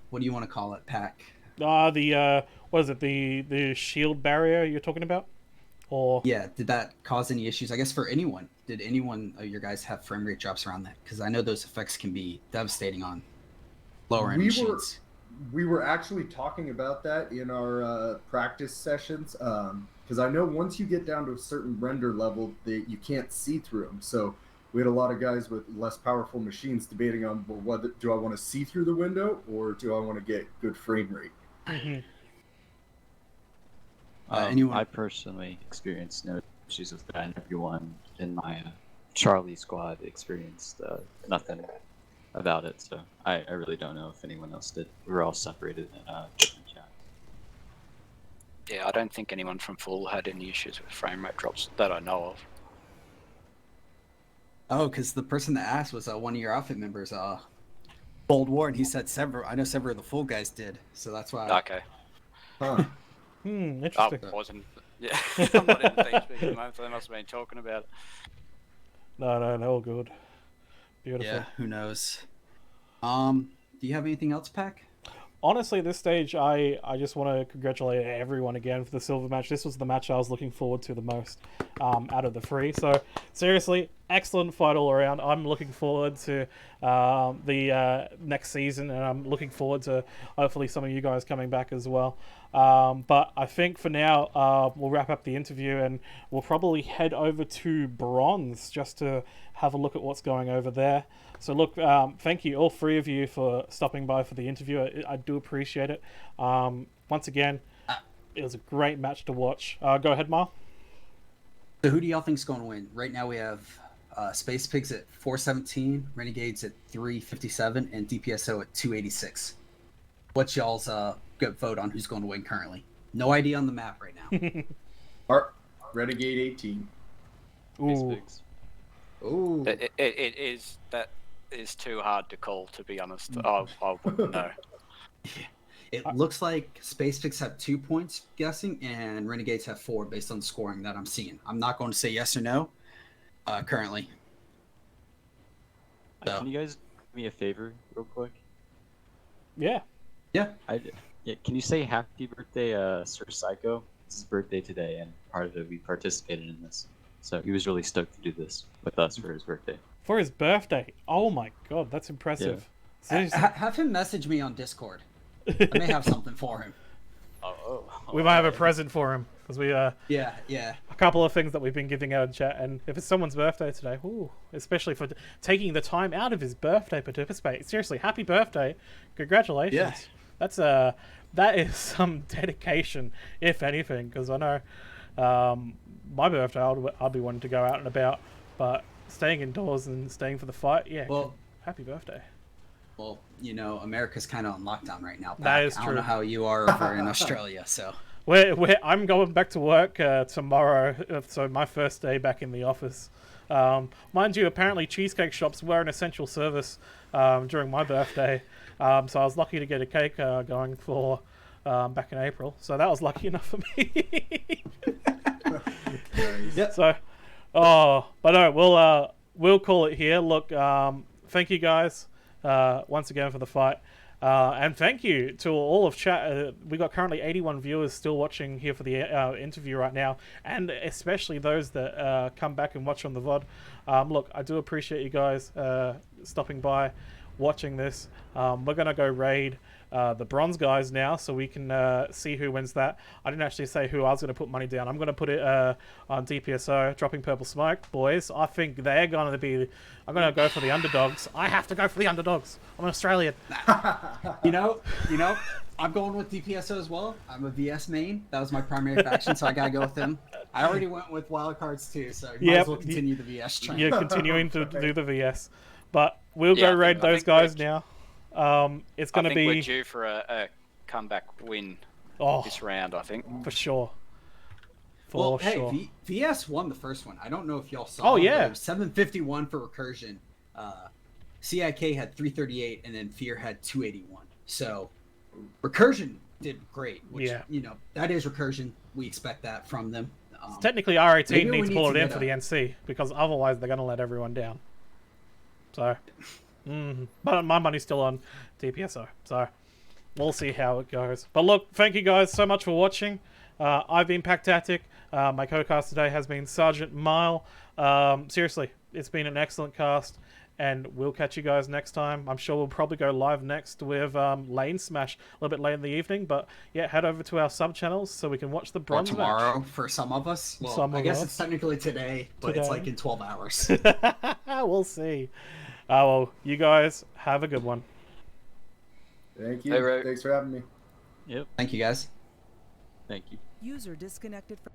What do you want to call it, Pack? What is it? The shield barrier you're talking about? Or yeah, did that cause any issues? I guess for anyone. Did anyone of your guys have frame rate drops around that? Because I know those effects can be devastating on lower end machines. We were actually talking about that in our practice sessions. Because I know once you get down to a certain render level, that you can't see through them. So we had a lot of guys with less powerful machines debating on, well, what do I want to see through the window, or do I want to get good frame rate? I personally experienced no issues with that, and everyone in my Charlie squad experienced nothing about it. So I really don't know if anyone else did. We were all separated in different chat. Yeah, I don't think anyone from Full had any issues with frame rate drops that I know of. Oh, because the person that asked was one of your outfit members, Bold War, and he said several. I know several of the Full guys did, so that's why. Okay. Huh. Interesting. I wasn't. Yeah, I'm not in the team speaking at the moment, so they must have been talking about it. No, all good. Beautiful. Yeah, who knows? Do you have anything else, Pack? honestly, at this stage, I just want to congratulate everyone again for the silver match. This was the match I was looking forward to the most out of the three. So, seriously, excellent fight all around. I'm looking forward to the next season, and I'm looking forward to hopefully some of you guys coming back as well. But I think for now, we'll wrap up the interview, and we'll probably head over to Bronze just to have a look at what's going over there. So look, thank you all three of you for stopping by for the interview. I do appreciate it. Once again, it was a great match to watch. Go ahead, Mar. So who do y'all think's going to win? Right now we have Space Pigs at 417, Renegades at 357, and DPSO at 286. What's y'all's good vote on who's going to win currently? No idea on the map right now. Renegade 18. Ooh. Ooh. That is too hard to call, to be honest. I wouldn't know. It looks like Space Pigs have 2 points, guessing, and Renegades have 4 based on the scoring that I'm seeing. I'm not going to say yes or no currently. So. Can you guys do me a favor real quick? Yeah. Yeah. Can you say happy birthday, Sir Psycho? It's his birthday today, and part of it, we participated in this. So he was really stoked to do this with us for his birthday. For his birthday? Oh my god, that's impressive. Yeah. Have him message me on Discord. I may have something for him. We might have a present for him because we yeah a couple of things that we've been giving out in chat, and if it's someone's birthday today, especially for taking the time out of his birthday to participate. Seriously, happy birthday! Congratulations. Yeah. That is some dedication, if anything, because I know my birthday I'll be wanting to go out and about, but staying indoors and staying for the fight, well, happy birthday. Well, you know, America's kind of on lockdown right now. That is true. I don't know how you are over in Australia, so. I'm going back to work tomorrow, so my first day back in the office. Mind you, apparently cheesecake shops were an essential service during my birthday, so I was lucky to get a cake going for back in April. So that was lucky enough for me. Yep. So, but no, we'll call it here. Look, thank you guys once again for the fight. And thank you to all of chat. We got currently 81 viewers still watching here for the interview right now, and especially those that come back and watch on the VOD. Look, I do appreciate you guys stopping by, watching this. We're going to go raid the bronze guys now, so we can see who wins that. I didn't actually say who I was going to put money down. I'm going to put it on DPSO, dropping purple smoke. Boys, I think they're going to be... I'm going to go for the underdogs. I have to go for the underdogs. I'm an Australian. You know, I'm going with DPSO as well. I'm a VS main. That was my primary faction, so I got to go with them. I already went with wildcards too, so might as well continue the VS train. You're continuing to do the VS. But we'll go raid those guys now. It's going to be... we're due for a comeback win this round, I think. For sure. Hey, VS won the first one. I don't know if y'all saw. Oh, yeah. 751 for Recursion. CIK had 338, and then Fear had 281. So Recursion did great, which, you know, that is Recursion. We expect that from them. Technically, R18 needs to pull it in for the NC, because otherwise they're going to let everyone down. So... But my money's still on DPSO, so we'll see how it goes. But look, thank you guys so much for watching. I've been Pactatic. My co-cast today has been Sergeant Mile. Seriously, it's been an excellent cast, and we'll catch you guys next time. I'm sure we'll probably go live next with Lane Smash a little bit late in the evening. But yeah, head over to our sub channels so we can watch the bronze or tomorrow match. For some of us. Well, I guess it's technically today, but it's like in 12 hours. We'll see. Well, you guys have a good one. Thank you. Hey, Ray. Thanks for having me. Yep. Thank you, guys. Thank you. User disconnected from